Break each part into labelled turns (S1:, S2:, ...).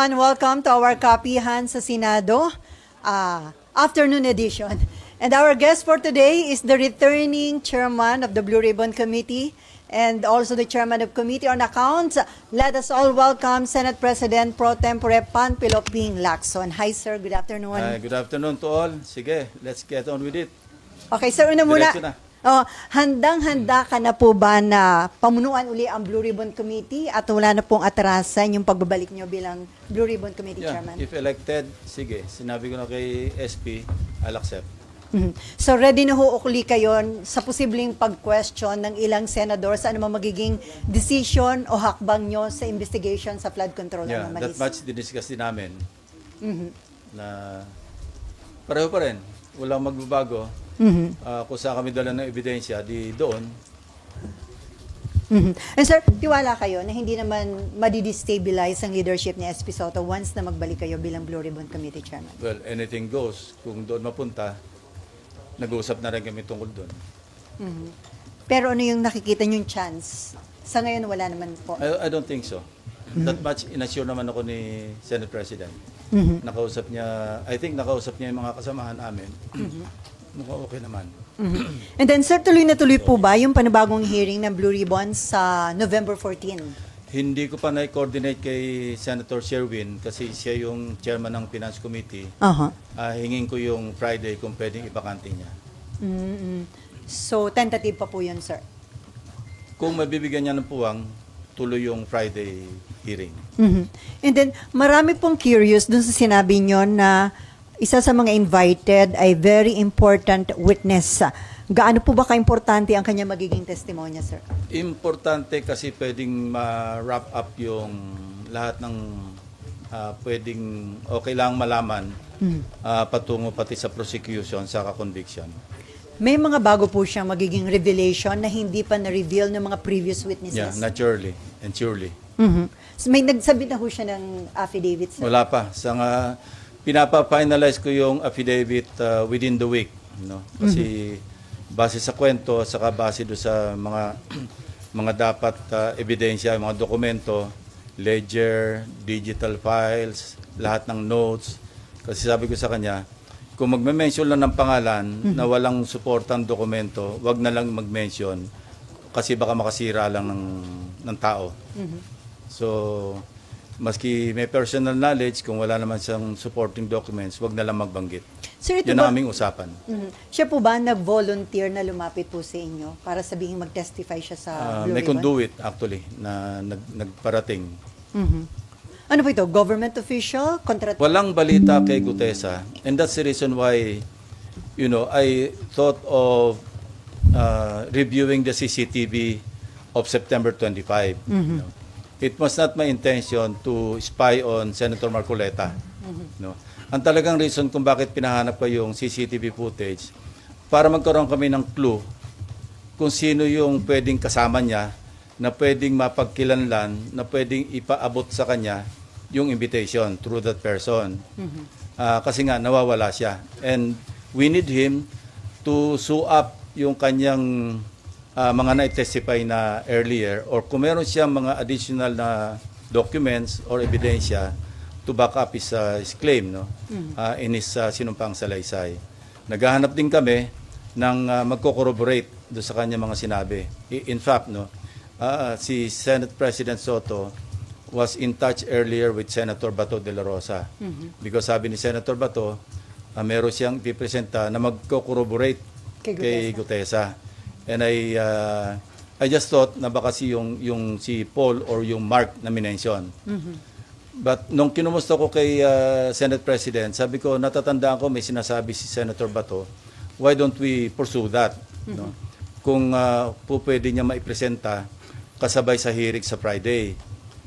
S1: everyone. Welcome to our Kapihan sa Senado afternoon edition. And our guest for today is the returning chairman of the Blue Ribbon Committee and also the chairman of Committee on Accounts. Let us all welcome Senate President Pro Tempore Panfilo Ping Lacson. Hi sir, good afternoon.
S2: Good afternoon to all. Sige, let's get on with it.
S1: Okay, sir, una muna.
S2: Diretso na.
S1: Handang-handa ka na po ba na pamunuan uli ang Blue Ribbon Committee at wala na pong atrasan yung pagbabalik nyo bilang Blue Ribbon Committee chairman?
S2: If elected, sige. Sinabi ko na kay SP, I'll accept.
S1: So ready na ho uli kayo sa posibleng pag-question ng ilang senador sa anumang magiging decision o hakbang nyo sa investigation sa flood control anomalies?
S2: That much diniscuss din namin na pareho pa rin. Walang magbabago. Kung saan kami dala ng ebidensya, di doon.
S1: And sir, tiwala kayo na hindi naman madidestabilize ang leadership ni SP Soto once na magbalik kayo bilang Blue Ribbon Committee Chairman?
S2: Well, anything goes. Kung doon mapunta, nag-uusap na rin kami tungkol doon.
S1: Pero ano yung nakikita nyo yung chance? Sa ngayon, wala naman po.
S2: I don't think so. That much inassure naman ako ni Senate President. Nakausap niya, I think nakausap niya yung mga kasamahan namin. Mukhang okay naman.
S1: And then sir, tuloy na tuloy po ba yung panibagong hearing ng Blue Ribbon sa November 14?
S2: Hindi ko pa na-coordinate kay Senator Sherwin kasi siya yung chairman ng Finance Committee. Hingin ko yung Friday kung pwedeng ibakante niya.
S1: So, tentative pa po yun, sir?
S2: Kung mabibigyan niya ng puwang, tuloy yung Friday hearing.
S1: And then, marami pong curious dun sa sinabi nyo na isa sa mga invited ay very important witness. Gaano po ba ka-importante ang kanya magiging testimonya, sir?
S2: Importante kasi pwedeng ma-wrap up yung lahat ng pwedeng o kailangang malaman patungo pati sa prosecution sa conviction.
S1: May mga bago po siyang magiging revelation na hindi pa na-reveal ng mga previous witnesses?
S2: Yeah, naturally and surely.
S1: So may nagsabi na po siya ng affidavit, sir?
S2: Wala pa. Pinapa-finalize ko yung affidavit within the week. No? Kasi base sa kwento, saka base do sa mga dapat ebidensya, mga dokumento, ledger, digital files, lahat ng notes. Kasi sabi ko sa kanya, kung magme-mention lang ng pangalan na walang suportang dokumento, wag na lang mag-mention kasi baka makasira lang ng tao. So, maski may personal knowledge, kung wala naman siyang supporting documents, wag na lang magbanggit.
S1: Sir, ito
S2: Yan
S1: ba,
S2: ang aming usapan.
S1: siya po ba nag-volunteer na lumapit po sa inyo para sabihin mag-testify siya sa Blue
S2: May
S1: Ribbon?
S2: conduit actually na nagparating.
S1: Ano po ito? Government official?
S2: Walang balita kay Gutesa, and that's the reason why I thought of reviewing the CCTV of September 25. It was not my intention to spy on Senator Marcoleta. No. Ang talagang reason kung bakit pinahanap ko yung CCTV footage para magkaroon kami ng clue kung sino yung pwedeng kasama niya na pwedeng mapagkilanlan, na pwedeng ipaabot sa kanya yung invitation through that person. Kasi nga nawawala siya. And we need him to sew up yung kanyang mga na-testify na earlier, or kung meron siyang mga additional na documents or ebidensya to back up his claim in his sinumpang salaysay. Naghahanap din kami ng magko-corroborate do sa kanya mga sinabi. In fact, si Senate President Soto was in touch earlier with Senator Bato de la Rosa. Because sabi ni Senator Bato, meron siyang ipipresenta na magko-corroborate kay Gutesa. And I just thought na baka yung si Paul or yung Mark na minention. But nung kinumusta ko kay Senate President, sabi ko, natatandaan ko may sinasabi si Senator Bato, why don't we pursue that? No? Kung po pwede niya maipresenta kasabay sa hearing sa Friday.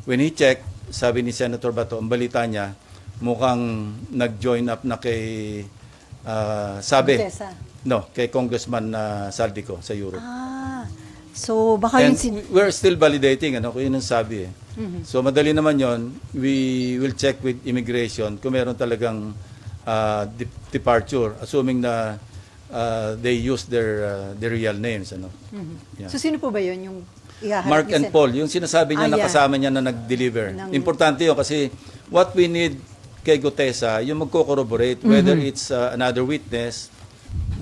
S2: When he checked, sabi ni Senator Bato, ang balita niya, mukhang nag-join up na kay
S1: Gutesa.
S2: kay Congressman Saldico sa Europe.
S1: So baka
S2: And
S1: yun
S2: we're still validating, kung yun ang sabi. So madali naman yon. We will check with immigration kung meron talagang departure, assuming na they use their real names. Yeah.
S1: So sino po ba yun yung
S2: Mark and Paul, yung sinasabi niya na kasama niya na nag-deliver. Importante yun kasi what we need kay Gutesa, yung magko-corroborate, whether it's another witness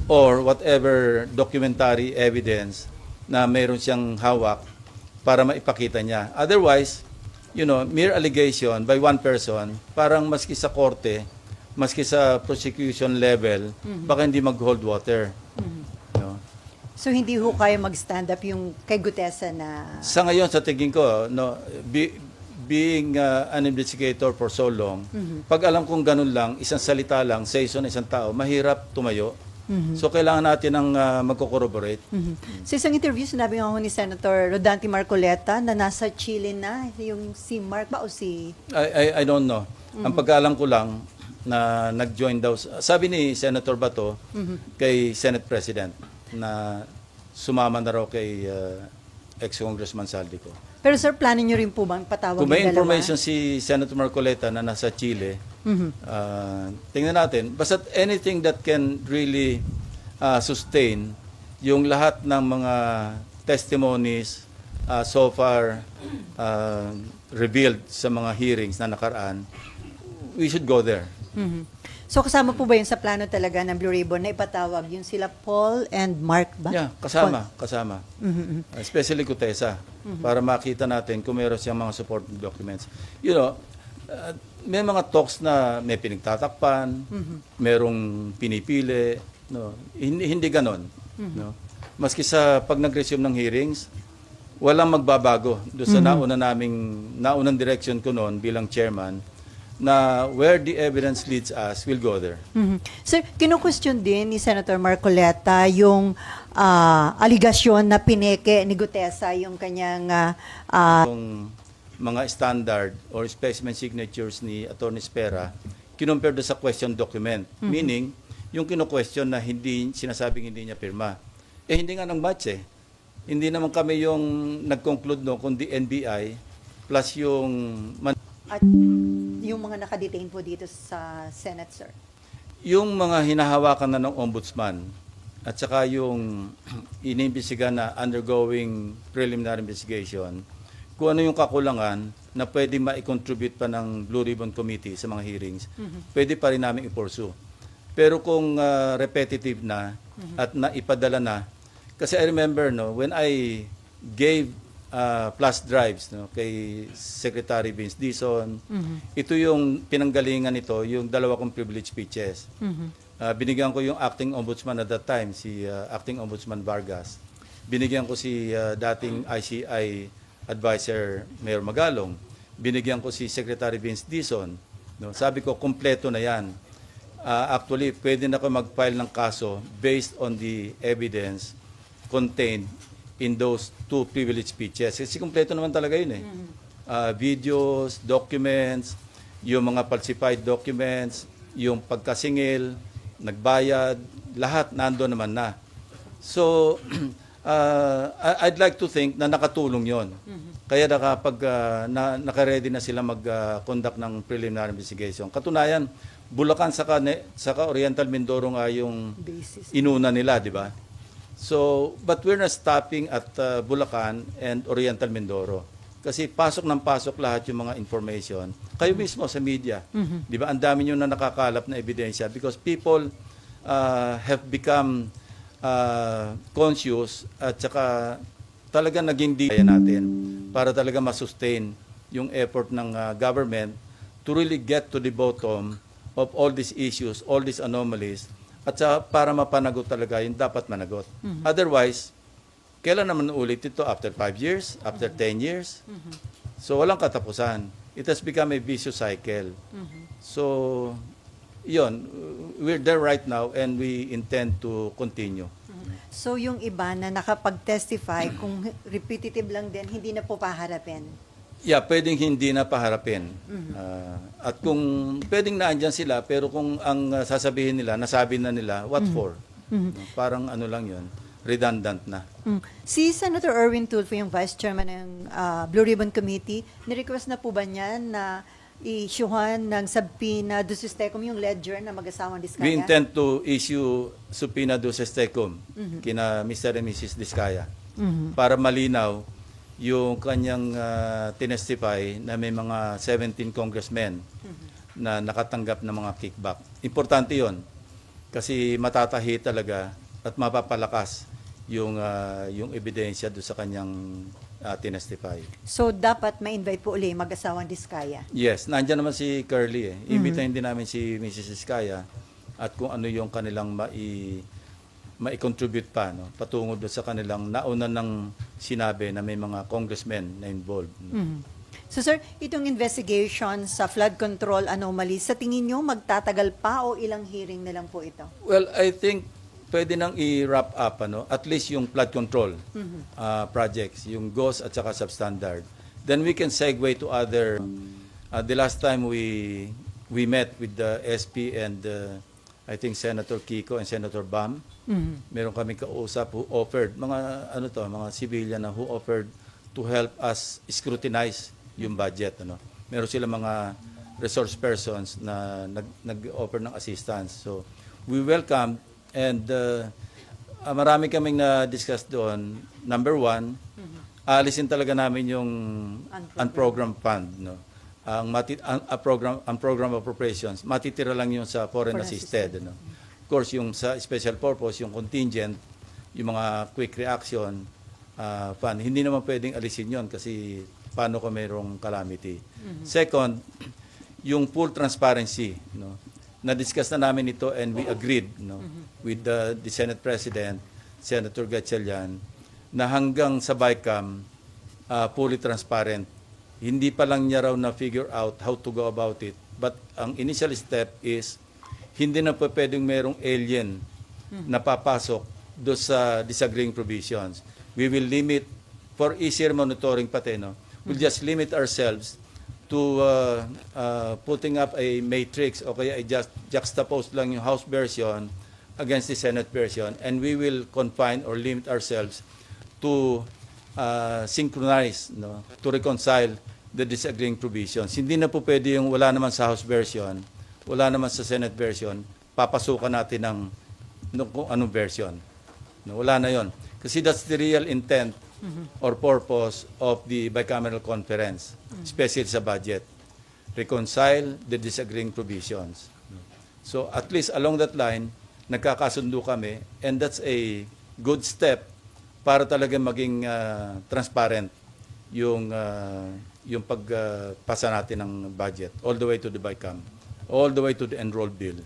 S2: or whatever documentary evidence na mayroon siyang hawak para maipakita niya. Otherwise, mere allegation by one person, parang maski sa korte, maski sa prosecution level, baka hindi mag-hold water. No?
S1: So hindi ho kayo mag-stand up yung kay Gutesa na...
S2: Sa ngayon, sa tingin ko, being an investigator for so long, pag alam kong ganun lang, isang salita lang, sa isang tao, mahirap tumayo. So kailangan natin ng magko-corroborate.
S1: Sa isang interview, sinabi nga ho ni Senator Rodante Marcoleta na nasa Chile na, yung si Mark ba o si...
S2: I don't know. Ang pagkaalam ko lang, na nag-join daw, sabi ni Senator Bato kay Senate President na sumama na raw kay ex-Congressman Saldico.
S1: Pero sir, plano nyo rin po bang patawag
S2: Kung may
S1: yung dalawa?
S2: information si Senator Marcoleta na nasa Chile, tingnan natin. Basta anything that can really sustain yung lahat ng mga testimonies so far revealed sa mga hearings na nakaraan, we should go there.
S1: So kasama po ba yun sa plano talaga ng Blue Ribbon na ipatawag yung sila Paul and Mark ba?
S2: Yeah, kasama. Especially Gutesa, para makita natin kung meron siyang mga supporting documents. May mga talks na may pinagtatakpan, merong pinipili, no? Hindi ganon. No? Maski sa pag nag-resume ng hearings, walang magbabago. Doon sa naunang direction ko noon bilang chairman, na where the evidence leads us, we'll go there.
S1: Sir, kinu-question din ni Senator Marcoleta yung aligasyon na pineke ni Gutesa yung kanyang
S2: Yung mga standard or specimen signatures ni Attorney Spera, kinumpare doon sa question document. Meaning, yung kinu-question na sinasabing hindi niya pirma. Hindi nga nang match eh. Hindi naman kami yung nag-conclude no, kundi NBI plus yung...
S1: at yung mga nakadetain po dito sa Senate, sir.
S2: Yung mga hinahawakan na ng ombudsman at saka yung inimbestiga na undergoing preliminary investigation, kung ano yung kakulangan na pwede ma-contribute pa ng Blue Ribbon Committee sa mga hearings, pwede pa rin namin i-pursue. Pero kung repetitive na at naipadala na, kasi I remember when I gave plus drives kay Secretary Vince Dizon. Ito yung pinanggalingan nito, yung dalawa kong privilege speeches. Binigyan ko yung acting ombudsman at that time, si acting ombudsman Vargas. Binigyan ko si dating ICI advisor Mayor Magalong. Binigyan ko si Secretary Vince Dizon. Sabi ko, kompleto na yan. Actually, pwede na ko mag-file ng kaso based on the evidence contained in those two privilege speeches. Kasi kompleto naman talaga yun eh. Videos, documents, yung mga falsified documents, yung pagkasingil, nagbayad, lahat nandoon naman na. So, I'd like to think na nakatulong yon. Kaya naka-ready na sila mag-conduct ng preliminary investigation. Katunayan, Bulacan saka Oriental Mindoro nga yung
S1: Basis.
S2: inuna nila, di ba? So, but we're not stopping at Bulacan and Oriental Mindoro. Kasi pasok ng pasok lahat yung mga information. Kayo mismo sa media. Di ba? Ang dami nyo na nakakalap na ebidensya because people have become conscious at saka talaga naging kaya natin para talaga masustain yung effort ng government to really get to the bottom of all these issues, all these anomalies, at saka para mapanagot talaga yung dapat managot. Otherwise, kailan naman ulit ito? After 5 years? After 10 years? So, walang katapusan. It has become a vicious cycle. So, yun. We're there right now and we intend to continue.
S1: So yung iba na nakapag-testify, kung repetitive lang din, hindi na po paharapin?
S2: Yeah, pwedeng hindi na paharapin. At kung pwedeng naandyan sila, pero kung ang sasabihin nila, nasabi na nila, what for? Parang ano lang yun, redundant na.
S1: Si Senator Erwin Tulfo, yung Vice Chairman ng Blue Ribbon Committee, nirequest na po ba niya na i-issuehan ng subpoena duces tecum yung ledger na mag-asawang Diskaya?
S2: We intend to issue subpoena duces tecum kina Mr. and Mrs. Diskaya para malinaw yung kanyang tinestify na may mga 17 congressmen na nakatanggap ng mga kickback. Importante yon kasi matatahi talaga at mapapalakas yung ebidensya doon sa kanyang tinestify.
S1: So, dapat ma-invite po uli mag-asawang Diskaya.
S2: Yes, nandiyan naman si Curly eh. Imbitahin din namin si Mrs. Iskaya at kung ano yung kanilang mai-contribute pa no, patungo doon sa kanilang nauna ng sinabi na may mga congressmen na involved. No?
S1: So sir, itong investigation sa flood control anomaly, sa tingin nyo magtatagal pa o ilang hearing na lang po ito?
S2: Well, I think pwede nang i-wrap up at least yung flood control projects, yung GOS at saka substandard. Then we can segue to other. The last time we met with the SP and I think Senator Kiko and Senator Bam. Meron kami kausap who offered mga civilian na who offered to help us scrutinize yung budget Meron sila mga resource persons na nag-offer ng assistance. So we welcome and marami kaming na-discuss doon. Number one, alisin talaga namin yung unprogrammed fund ang program appropriations matitira lang yung sa foreign assisted Of course yung sa special purpose yung contingent yung mga quick reaction fund hindi naman pwedeng alisin yon kasi paano kung mayroong calamity. Second, yung full transparency na-discuss na namin ito and we agreed with the Senate President Senator Gatchalian na hanggang sa BICAM fully transparent. Hindi pa lang niya raw na figure out how to go about it. But ang initial step is hindi na pa pwedeng merong alien na papasok do sa disagreeing provisions. We will limit for easier monitoring pati we'll just limit ourselves to putting up a matrix o kaya just juxtapose lang yung House version against the Senate version and we will confine or limit ourselves to synchronize to reconcile the disagreeing provisions. Hindi na po pwede yung wala naman sa House version, wala naman sa Senate version, papasukan natin ng kung anong version. Wala na yon. Kasi that's the real intent or purpose of the bicameral conference, especially sa budget. Reconcile the disagreeing provisions. So at least along that line, nagkakasundo kami and that's a good step para talaga maging transparent yung pagpasa natin ng budget all the way to the BICAM, all the way to the enrolled bill.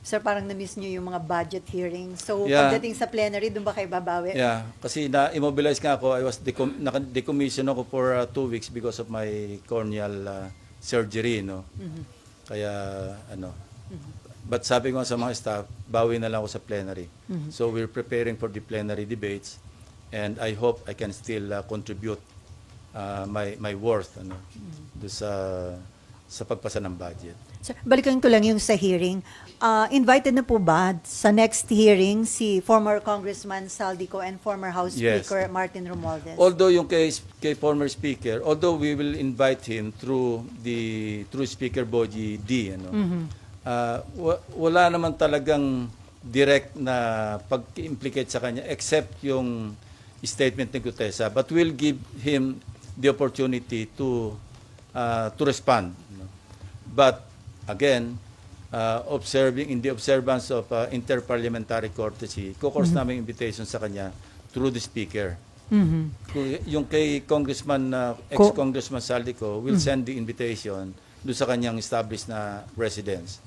S1: Sir, parang na-miss nyo yung mga budget hearings. So,
S2: Yeah.
S1: pagdating sa plenary, doon ba kayo babawi?
S2: Yeah, kasi na-immobilize nga ako. I was decommissioned ako for 2 weeks because of my corneal surgery, Kaya But sabi ko sa mga staff, bawi na lang ako sa plenary. So we're preparing for the plenary debates and I hope I can still contribute my worth do sa pagpasa ng budget.
S1: Sir, balikan ko lang yung sa hearing. Invited na po ba sa next hearing si former Congressman Saldico and former House
S2: Yes.
S1: Speaker Martin Romualdez?
S2: Although yung kay former speaker, although we will invite him through Speaker Boji D, wala naman talagang direct na pag-implicate sa kanya except yung statement ni Gutesa, but we'll give him the opportunity to respond. But again, observing in the observance of interparliamentary courtesy, kukors namin invitation sa kanya through the speaker. Yung kay Congressman ex-Congressman Saldico will send the invitation doon sa kanyang established na residence.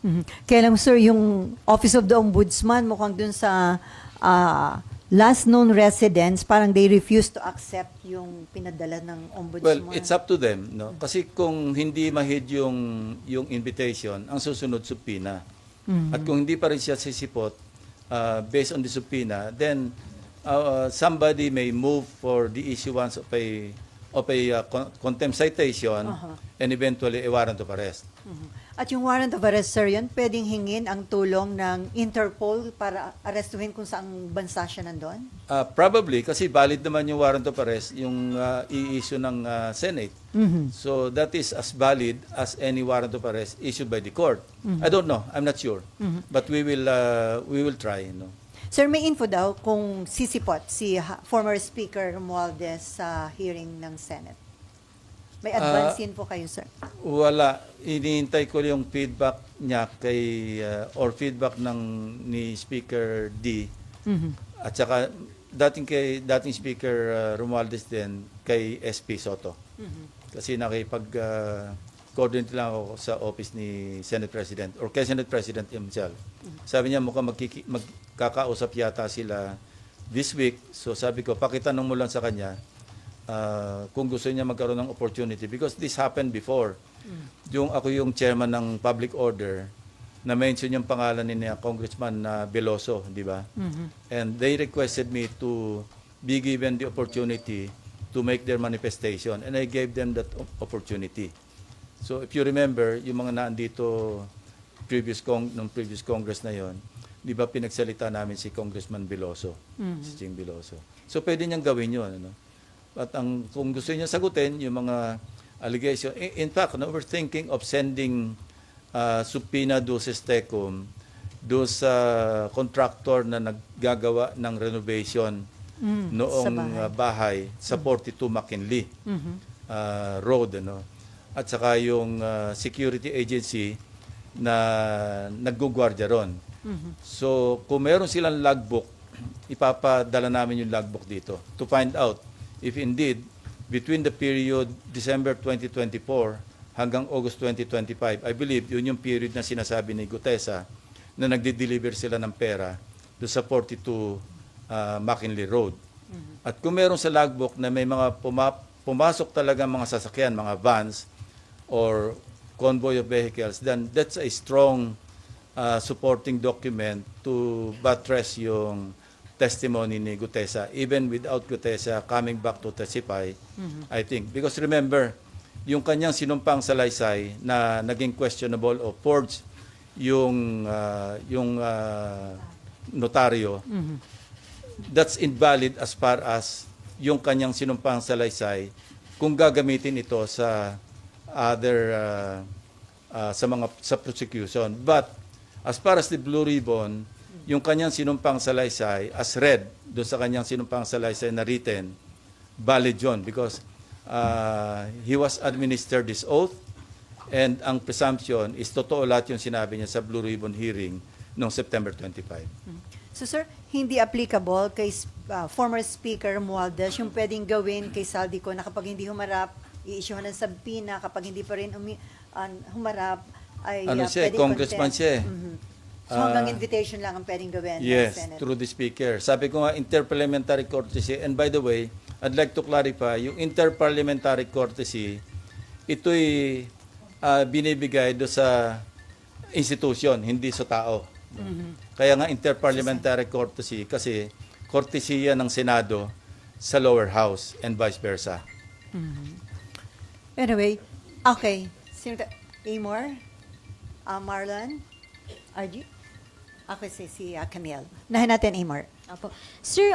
S1: Kaya lang sir, yung Office of the Ombudsman mukhang dun sa last known residence, parang they refuse to accept yung pinadala ng Ombudsman.
S2: Well, it's up to them, Kasi kung hindi ma-heed yung invitation, ang susunod subpoena. At kung hindi pa rin siya sisipot based on the subpoena, then somebody may move for the issuance of a contempt citation and eventually a warrant of arrest.
S1: At yung warrant of arrest, sir, yun, pwedeng hingin ang tulong ng Interpol para arestuhin kung saang bansa siya nandun?
S2: Probably, kasi valid naman yung warrant of arrest, yung i-issue ng Senate. So that is as valid as any warrant of arrest issued by the court. I don't know, I'm not sure. But we will try.
S1: Sir, may info daw kung sisipot si former Speaker Romualdez sa hearing ng Senate. May advance info kayo, sir?
S2: Wala. Iniintay ko yung feedback niya or feedback ni Speaker D. At saka dating Speaker Romualdez din kay SP Soto. Kasi coordinate lang ako sa office ni Senate President or kay Senate President himself. Sabi niya mukhang magkakausap yata sila this week. So sabi ko, pakitanong mo lang sa kanya kung gusto niya magkaroon ng opportunity because this happened before. Ako yung chairman ng public order na mention yung pangalan ni Congressman Veloso, di ba? And they requested me to be given the opportunity to make their manifestation and I gave them that opportunity. So if you remember, yung mga naandito nung previous Congress na yon, di ba pinagsalita namin si Congressman Veloso, si Ching Veloso. So pwede niyang gawin yun, ano? At kung gusto niya sagutin yung mga allegation, in fact, we're thinking of sending subpoena do Tecum do sa contractor na naggagawa ng renovation noong bahay sa 42 McKinley Road, ano? At saka yung security agency na naggugwardya ron. So, kung meron silang logbook, ipapadala namin yung logbook dito to find out if indeed, between the period December 2024 hanggang August 2025, I believe yun yung period na sinasabi ni Gutesa na nagde-deliver sila ng pera doon sa 42 McKinley Road. At kung meron sa logbook na may mga pumasok talaga mga sasakyan, mga vans, or convoy of vehicles, then that's a strong supporting document to buttress yung testimony ni Gutesa, even without Gutesa coming back to testify, I think. Because remember, yung kanyang sinumpang salaysay na naging questionable o forged yung notaryo, that's invalid as far as yung kanyang sinumpang salaysay kung gagamitin ito sa other sa prosecution. But as far as the Blue Ribbon, yung kanyang sinumpang salaysay as read doon sa kanyang sinumpang salaysay na written, valid yun because he was administered this oath and ang presumption is totoo lahat yung sinabi niya sa Blue Ribbon hearing noong September 25.
S1: So sir, hindi applicable kay former Speaker Romualdez yung pwedeng gawin kay Saldico na kapag hindi humarap, i-issuehan ng subpoena, kapag hindi pa rin humarap, ay pwedeng
S2: congressman
S1: contempt.
S2: siya eh.
S1: So hanggang invitation lang ang pwedeng gawin
S2: Yes,
S1: ng Senate.
S2: through the Speaker. Sabi ko nga, interparliamentary courtesy. And by the way, I'd like to clarify, yung interparliamentary courtesy, ito'y binibigay do sa institution, hindi sa tao. Kaya nga interparliamentary courtesy kasi courtesy yan ng Senado sa lower house and vice versa.
S1: Anyway, okay. Amor? Marlon? RG? Okay, si Camille. Nahin natin, Amor.
S3: Apo. Sir,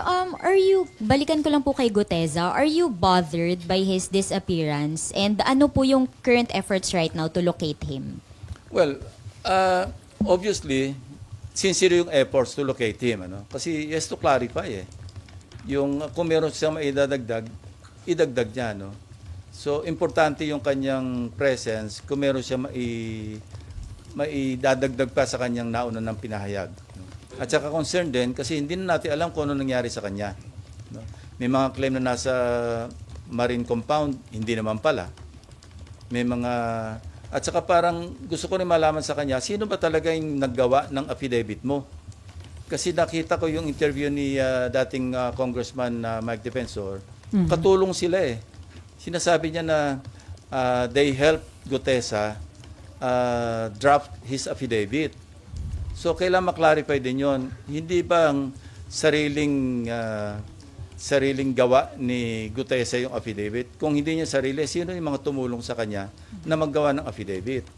S3: balikan ko lang po kay Gutesa. Are you bothered by his disappearance? And ano po yung current efforts right now to locate him?
S2: Well, obviously, sincere yung efforts to locate him. Ano? Kasi he has to clarify eh. Yung kung meron siyang maidadagdag, idagdag niya. No? So, importante yung kanyang presence kung meron siya maidadagdag pa sa kanyang nauna ng pinahayag. No? At saka concerned din kasi hindi na natin alam kung ano nangyari sa kanya. No? May mga claim na nasa marine compound, hindi naman pala. May mga... At saka parang gusto ko rin malaman sa kanya, sino ba talaga yung naggawa ng affidavit mo? Kasi nakita ko yung interview ni dating Congressman Mike Defensor, katulong sila eh. Sinasabi niya na they helped Gutesa draft his affidavit. So, kailangan maklarify din yon. Hindi ba ang sariling gawa ni Gutesa yung affidavit? Kung hindi niya sarili, sino yung mga tumulong sa kanya na maggawa ng affidavit?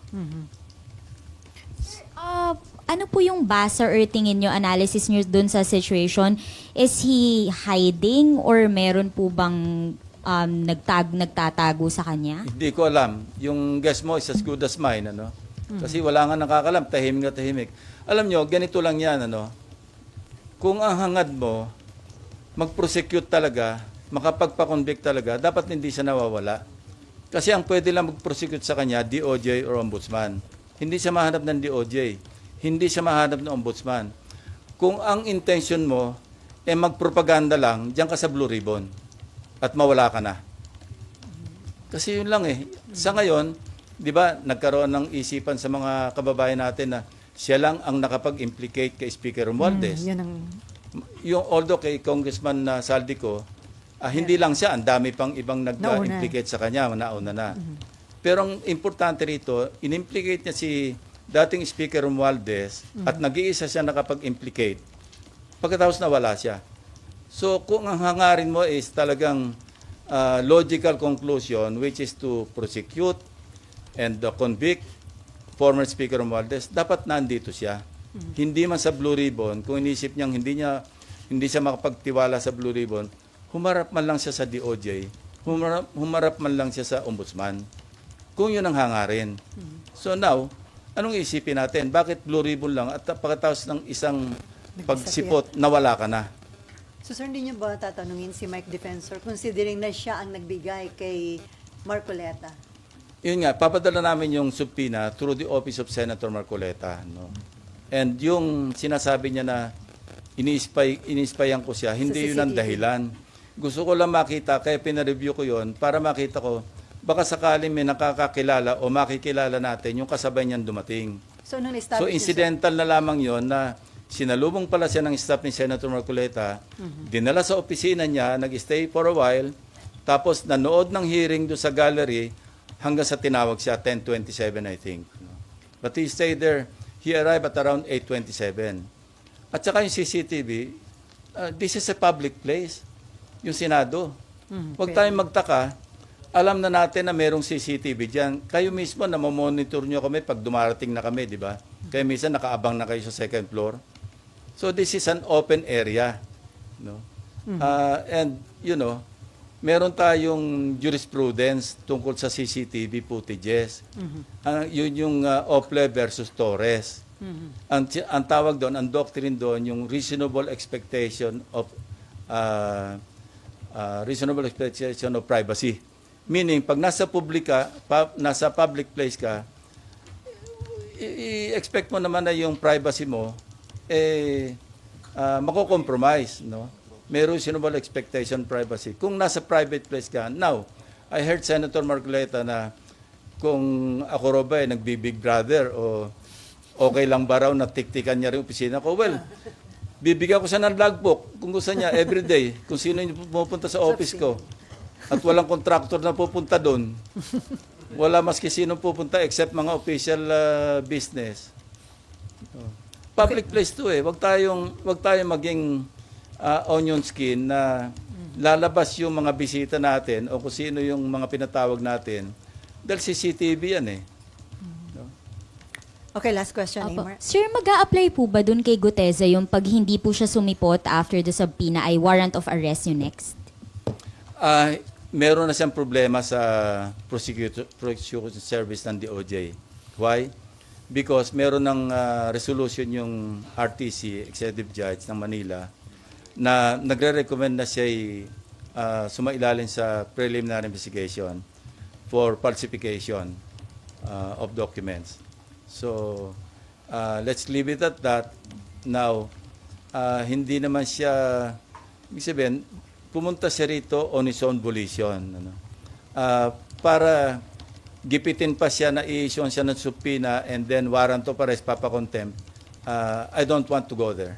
S3: Ano po yung basa or tingin nyo, analysis nyo dun sa situation? Is he hiding or meron po bang nagtatago sa kanya?
S2: Hindi ko alam. Yung guess mo is as good as mine, ano? Kasi wala nga nakakalam, tahimik na tahimik. Alam nyo, ganito lang yan, ano? kung ang hangad mo, mag-prosecute talaga, makapagpa-convict talaga, dapat hindi siya nawawala. Kasi ang pwede lang mag-prosecute sa kanya, DOJ or Ombudsman. Hindi siya mahanap ng DOJ. Hindi siya mahanap ng Ombudsman. Kung ang intention mo, magpropaganda lang, diyan ka sa Blue Ribbon at mawala ka na. Kasi yun lang eh. Sa ngayon, di ba, nagkaroon ng isipan sa mga kababayan natin na siya lang ang nakapag-implicate kay Speaker Romualdez.
S1: Yun ang...
S2: Yung although kay Congressman Saldico, hindi lang siya, ang dami pang ibang nag-implicate sa kanya, nauna na. Pero ang importante rito, in-implicate niya si dating Speaker Romualdez at nag-iisa siya nakapag-implicate. Pagkatapos nawala siya. So kung ang hangarin mo is talagang logical conclusion, which is to prosecute and convict former Speaker Romualdez, dapat nandito siya. Hindi man sa Blue Ribbon, kung inisip niyang hindi siya makapagtiwala sa Blue Ribbon, humarap man lang siya sa DOJ, humarap man lang siya sa Ombudsman. Kung yun ang hangarin. So now, anong isipin natin? Bakit Blue Ribbon lang at pagkatapos ng isang pagsipot, nawala ka na?
S1: So sir, hindi niyo ba tatanungin si Mike Defensor considering na siya ang nagbigay kay Marcoleta?
S2: Yun nga, papadala namin yung subpoena through the office of Senator Marcoleta. No? And yung sinasabi niya na iniispayan ko siya, hindi yun ang
S1: CCTV.
S2: dahilan. Gusto ko lang makita, kaya pinareview ko yun para makita ko, baka sakaling may nakakakilala o makikilala natin yung kasabay niyan dumating.
S1: So nung
S2: So
S1: establish
S2: incidental na lamang yon na sinalubong pala siya ng staff ni Senator Marcoleta, dinala sa opisina niya, nag-stay for a while, tapos nanood ng hearing doon sa gallery hanggang sa tinawag siya, 10:27 I think. But he stayed there. He arrived at around 8:27. At saka yung CCTV, this is a public place, yung Senado. Huwag tayong magtaka, alam na natin na merong CCTV dyan. Kayo mismo, namomonitor nyo kami pag dumarating na kami, di ba? Kaya minsan nakaabang na kayo sa second floor. So this is an open area. No? And, you know, meron tayong jurisprudence tungkol sa CCTV footages. Yun yung Ople versus Torres. Ang tawag doon, ang doctrine doon, yung reasonable expectation of privacy. Meaning, pag nasa public place ka, i-expect mo naman na yung privacy mo mako-compromise, no? May reasonable expectation privacy. Kung nasa private place ka, now, I heard Senator Marcoleta na kung ako raw ba nagbi-Big Brother o okay lang ba raw na tiktikan niya rin opisina ko? Well, bibigyan ko siya ng logbook kung gusto niya everyday, kung sino yung pupunta sa office ko. At walang contractor na pupunta doon. Wala maski sino pupunta except mga official business. Public place to eh. Wag tayong maging onion skin na lalabas yung mga bisita natin o kung sino yung mga pinatawag natin. Dahil CCTV yan eh.
S1: Okay, last question,
S3: Opo.
S1: Neymar.
S3: Sir, mag-a-apply po ba dun kay Guteza yung pag hindi po siya sumipot after the subpoena ay warrant of arrest yung next?
S2: Meron na siyang problema sa prosecution service ng DOJ. Why? Because meron ng resolution yung RTC, Executive Judge ng Manila, na nagre-recommend na siya sumailalim sa preliminary investigation for falsification of documents. So, let's leave it at that. Now, hindi naman siya, ibig sabihin, pumunta siya rito on his own volition. Ano? Para gipitin pa siya na i-issue siya ng subpoena and then warrant of arrest, papakontempt, I don't want to go there.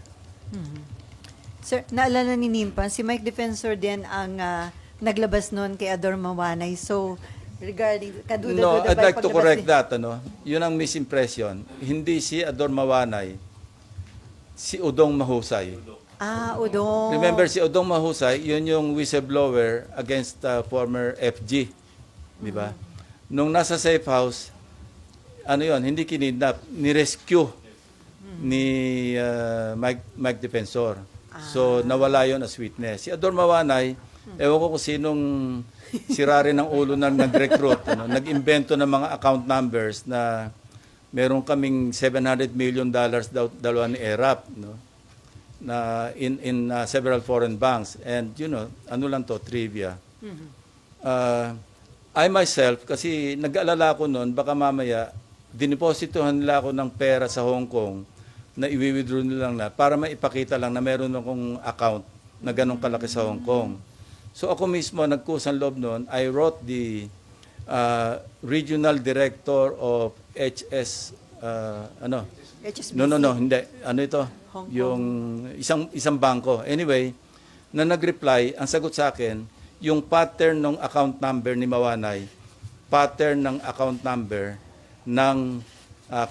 S1: Sir, naalala ni Nimpa, si Mike Defensor din ang naglabas noon kay Ador Mawanay. So, regarding kaduda-duda
S2: No, I'd
S1: ba
S2: like to
S1: paglabas
S2: correct
S1: ni-
S2: that. Yun ang misimpression. Hindi si Ador Mawanay, si Udong Mahusay.
S1: Udong.
S2: Remember, si Udong Mahusay, yun yung whistleblower against former FG. Di ba? Nung nasa safe house, hindi kinidnap, ni-rescue ni Mike Defensor. So, nawala yon as witness. Si Ador Mawanay, ewan ko kung sinong sirari ng ulo na nag-recruit, nag-invento ng mga account numbers na meron kaming $700 million daw dalawa ni ERAP. No? na in several foreign banks. And ano lang to, trivia. I myself, kasi nag-aalala ko noon, baka mamaya dinipositohan nila ako ng pera sa Hong Kong na i-withdraw nila lang na para maipakita lang na meron akong account na ganong kalaki sa Hong Kong. So ako mismo nagkusang loob noon. I wrote the regional director of HS
S1: HSBC.
S2: No, hindi. Ano ito?
S1: Hong Kong.
S2: Yung isang bangko. Anyway, na nag-reply, ang sagot sa akin, yung pattern ng account number ni Mawanay, pattern ng account number ng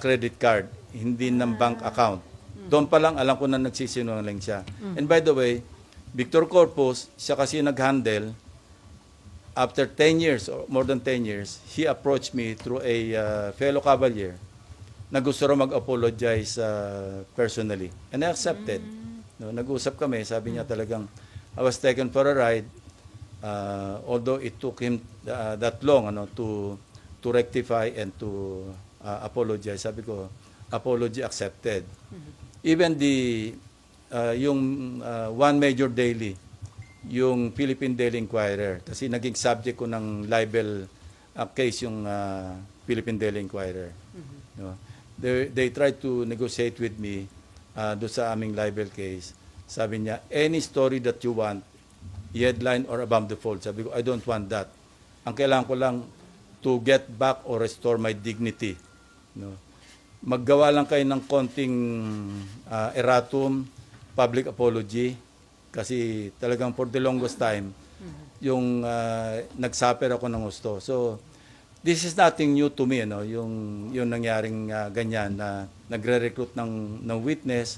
S2: credit card, hindi ng bank account. Doon pa lang alam ko na nagsisinungaling siya. And by the way, Victor Corpus, siya kasi nag-handle, after 10 years, or more than 10 years, he approached me through a fellow cavalier na gusto raw mag-apologize personally. And I accepted. No, nag-usap kami, sabi niya talagang, I was taken for a ride, although it took him that long to rectify and to apologize. Sabi ko, apology accepted. Even yung one major daily, yung Philippine Daily Inquirer, kasi naging subject ko ng libel case yung Philippine Daily Inquirer. No? They tried to negotiate with me doon sa aming libel case. Sabi niya, any story that you want, headline or above the fold. Sabi ko, I don't want that. Ang kailangan ko lang to get back or restore my dignity. No? Maggawa lang kayo ng konting erratum, public apology, kasi talagang for the longest time, yung nagsuffer ako ng gusto. So, this is nothing new to me, yung nangyaring ganyan na nagre-recruit ng witness,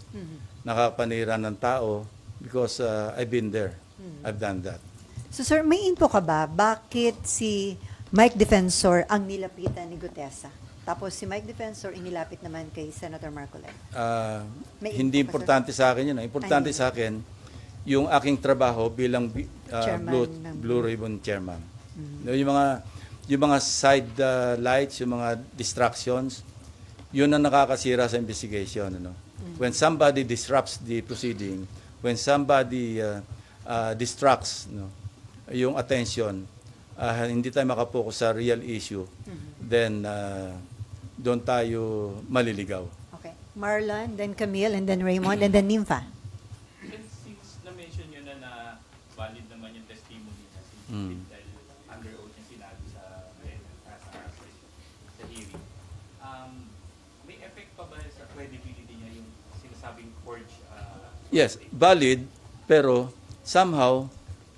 S2: nakapanira ng tao, because I've been there. I've done that.
S1: So sir, may info ka ba? Bakit si Mike Defensor ang nilapitan ni Gutesa? Tapos si Mike Defensor inilapit naman kay Senator Marcoleta. May
S2: Hindi
S1: info ka,
S2: importante sa akin yun. Importante
S1: Ay,
S2: sa akin, yung aking trabaho bilang
S1: Chairman ng-
S2: Blue Ribbon Chairman. Yung mga side lights, yung mga distractions, yun ang nakakasira sa investigation. When somebody disrupts the proceeding, when somebody distracts yung attention, hindi tayo makapokus sa real issue, then doon tayo maliligaw.
S1: Okay. Marlon, then Camille, and then Raymond, and then Nympha.
S4: Since na-mention nyo na valid naman yung testimony na si dahil under oath yung sinabi sa hearing, may effect pa ba sa credibility niya yung sinasabing forged?
S2: Yes, valid, pero somehow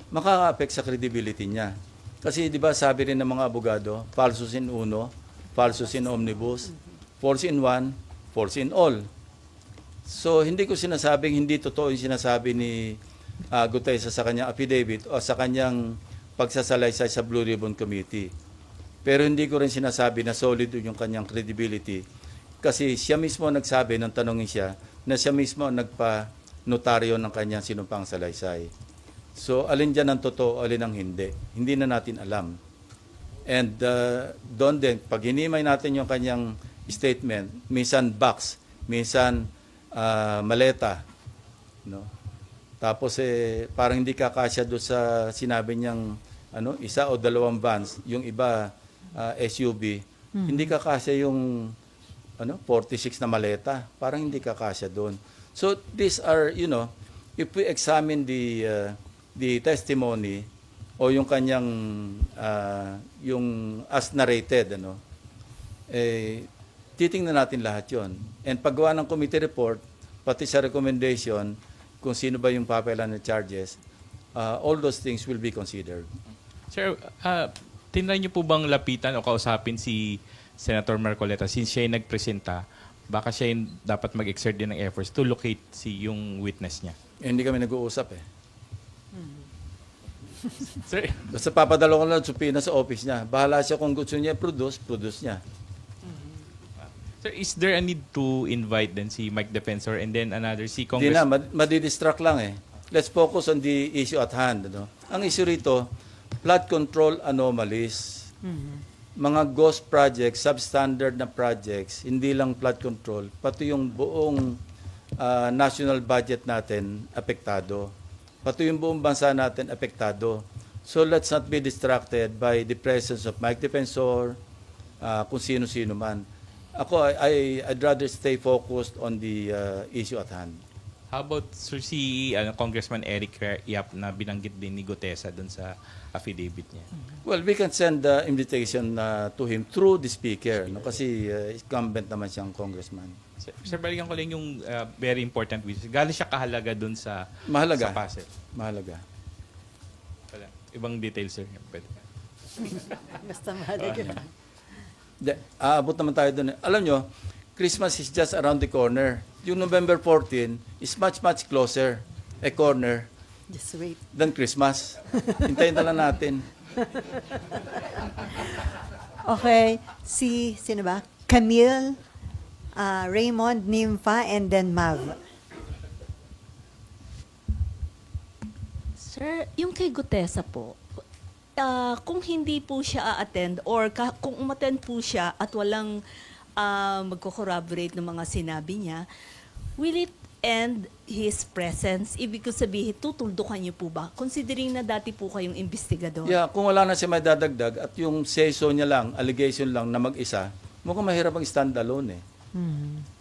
S2: makaka-affect sa credibility niya. Kasi 'di ba sabi rin ng mga abogado, falsus in uno, falsus in omnibus, false in one, false in all. So hindi ko sinasabing hindi totoo yung sinasabi ni Gutesa sa kanyang affidavit o sa kanyang pagsasalaysay sa Blue Ribbon Committee. Pero hindi ko rin sinasabi na solid yung kanyang credibility kasi siya mismo nagsabi nang tanongin siya na siya mismo nagpa-notaryo ng kanyang sinumpang salaysay. So, alin dyan ang totoo, alin ang hindi. Hindi na natin alam. And doon din, pag hinimay natin yung kanyang statement, minsan box, minsan maleta. No? Tapos, parang hindi kakasya doon sa sinabi niyang isa o dalawang vans, yung iba SUV, hindi kakasya yung 46 na maleta. Parang hindi kakasya doon. So, these are, if we examine the testimony o yung kanyang yung as narrated titingnan natin lahat yon. And paggawa ng committee report pati sa recommendation kung sino ba yung papelan ng charges, all those things will be considered.
S4: Sir, tinry niyo po bang lapitan o kausapin si Senator Marcoleta since siya yung nagpresenta? Baka siya yung dapat mag-exert din ng efforts to locate yung witness niya.
S2: Hindi kami nag-uusap
S4: Sir,
S2: Basta papadalo ko lang supina sa office niya. Bahala siya kung gusto niya produce niya.
S4: sir, is there a need to invite then si Mike Defensor and then another si
S2: Hindi
S4: Congress?
S2: na, madidistract lang Let's focus on the issue at hand. Ang issue rito, flood control anomalies. Mga ghost projects, substandard na projects, hindi lang flood control, pati yung buong national budget natin apektado. Pati yung buong bansa natin apektado. So let's not be distracted by the presence of Mike Defensor, kung sino-sino man. Ako, I'd rather stay focused on the issue at hand.
S4: How about Sir, si Congressman Eric Yap na binanggit din ni Gutesa doon sa affidavit niya?
S2: Well, we can send the invitation to him through the speaker, no? Kasi incumbent naman siyang congressman.
S4: Sir, balikan ko lang yung very important witness. Gaano siya kahalaga doon sa
S2: Mahalaga.
S4: sa puzzle?
S2: Mahalaga.
S4: Wala. Ibang details, sir. Pwede.
S1: Basta mahalaga.
S2: Aabot naman tayo doon. Alam nyo, Christmas is just around the corner. Yung November 14 is much, much closer a corner
S1: Just wait.
S2: than Christmas. Hintayin na lang natin.
S1: Okay, sino ba? Camille, Raymond, Nympha, and then Mav.
S5: Sir, yung kay Gutesa po, kung hindi po siya a-attend or kung umattend po siya at walang magko-corroborate ng mga sinabi niya, will it end his presence? Ibig ko sabihin, tutuldukan niyo po ba? Considering na dati po kayong investigador.
S2: Yeah, kung wala na siya may dadagdag at yung say-so niya lang, allegation lang na mag-isa, mukhang mahirap ang stand-alone eh.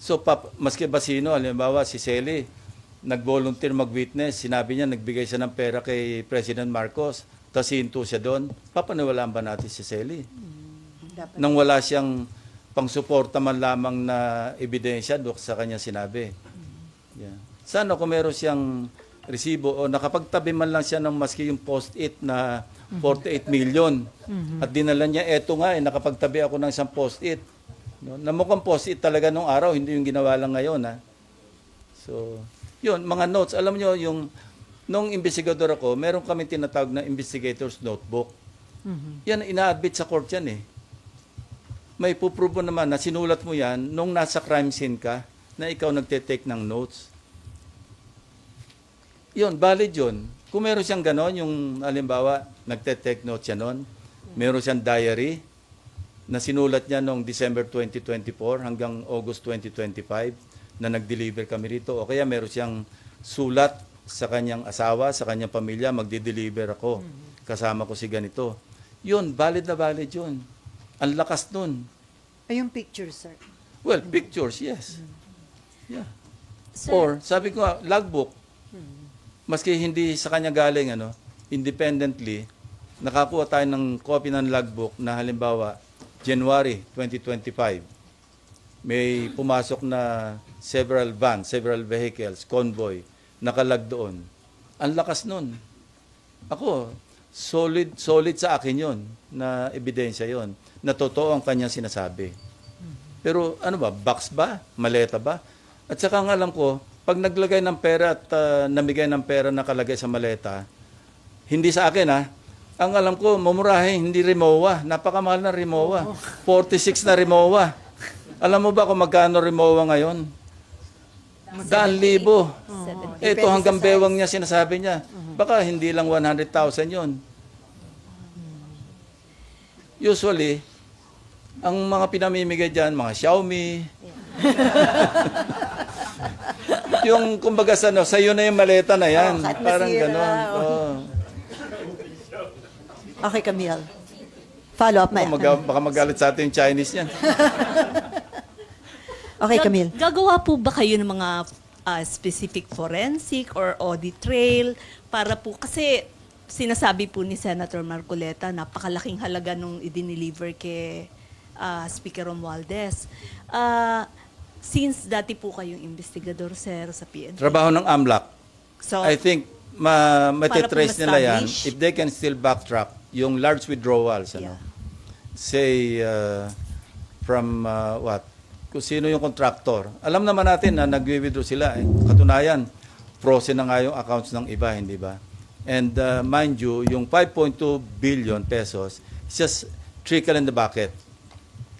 S2: So, maski ba sino, halimbawa si Sally, nag-volunteer mag-witness, sinabi niya, nagbigay siya ng pera kay President Marcos, tapos hinto siya doon, papaniwalaan ba natin si Sally?
S1: Dapat.
S2: Nang wala siyang pang-suporta man lamang na ebidensya doon sa kanya sinabi. Yeah. Sana kung meron siyang resibo o nakapagtabi man lang siya ng maski yung post-it na 48 million at dinala niya, eto nga nakapagtabi ako ng isang post-it. No? Na mukhang post-it talaga nung araw, hindi yung ginawa lang ngayon. Ha? So, yun, mga notes. Alam nyo, nung investigador ako, meron kami tinatawag na investigator's notebook. Yan, ina-admit sa court yan eh. May puprobo naman na sinulat mo yan nung nasa crime scene ka na ikaw nagte-take ng notes. Yun, valid yun. Kung meron siyang ganon, yung halimbawa, nagte-take notes siya nun, meron siyang diary na sinulat niya noong December 2024 hanggang August 2025 na nag-deliver kami rito. O kaya meron siyang sulat sa kanyang asawa, sa kanyang pamilya, magdi-deliver ako. Kasama ko si ganito. Yun, valid na valid yun. Ang lakas nun.
S1: Ay, yung picture, sir.
S2: Well, pictures, yes. Yeah.
S5: Sir,
S2: Or, sabi ko nga, logbook. Maski hindi sa kanya galing, independently, nakakuha tayo ng copy ng logbook na halimbawa, January 2025, may pumasok na several vans, several vehicles, convoy, nakalag doon. Ang lakas nun. Ako, solid sa akin yon na ebidensya yon na totoo ang kanyang sinasabi. Pero ano ba, box ba? Maleta ba? At saka ang alam ko, pag naglagay ng pera at namigay ng pera nakalagay sa maleta, hindi sa akin ang alam ko, mamurahe, hindi Rimowa. Napakamahal na Rimowa. 46 na Rimowa. Alam mo ba kung magkano Rimowa ngayon? 100,000. Ito hanggang bewang niya sinasabi niya. Baka hindi lang 100,000 yon. Usually, ang mga pinamimigay dyan, mga Xiaomi. Yung kumbaga sa'yo na yung maleta na yan.
S1: kahit
S2: Parang
S1: masira,
S2: ganon.
S1: Okay, Camille. Follow up, Maya.
S2: Baka magalit sa atin yung Chinese yan.
S1: Okay, Camille.
S5: Gagawa po ba kayo ng mga specific forensic or audit trail para po, kasi sinasabi po ni Senator Marcoleta, napakalaking halaga nung i-deliver kay Speaker Romualdez. Since dati po kayong investigador, sir, sa PNP.
S2: Trabaho ng AMLAC.
S5: So,
S2: I think matitrace nila yan
S5: ma-establish.
S2: if they can still backtrack yung large withdrawals.
S5: Yeah.
S2: Say, from what? Kung sino yung contractor. Alam naman natin na nag-withdraw sila. Katunayan, frozen na nga yung accounts ng iba, hindi ba? And mind you, yung 5.2 billion pesos is just trickle in the bucket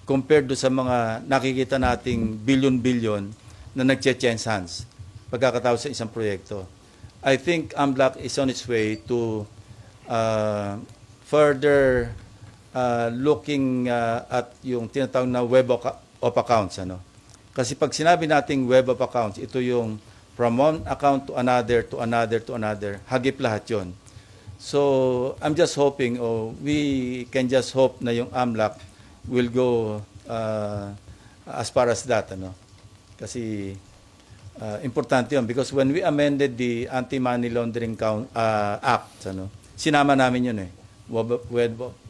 S2: compared do sa mga nakikita nating billion-billion na nagche-change hands pagkakatapos sa isang proyekto. I think AMLAC is on its way to further looking at yung tinatawag na web of accounts. Kasi pag sinabi nating web of accounts, ito yung from one account to another, to another, to another, hagip lahat yon. So, I'm just hoping, we can just hope na yung AMLAC will go as far as that, ano? Kasi importante yun because when we amended the Anti-Money Laundering Act, ano, sinama namin yun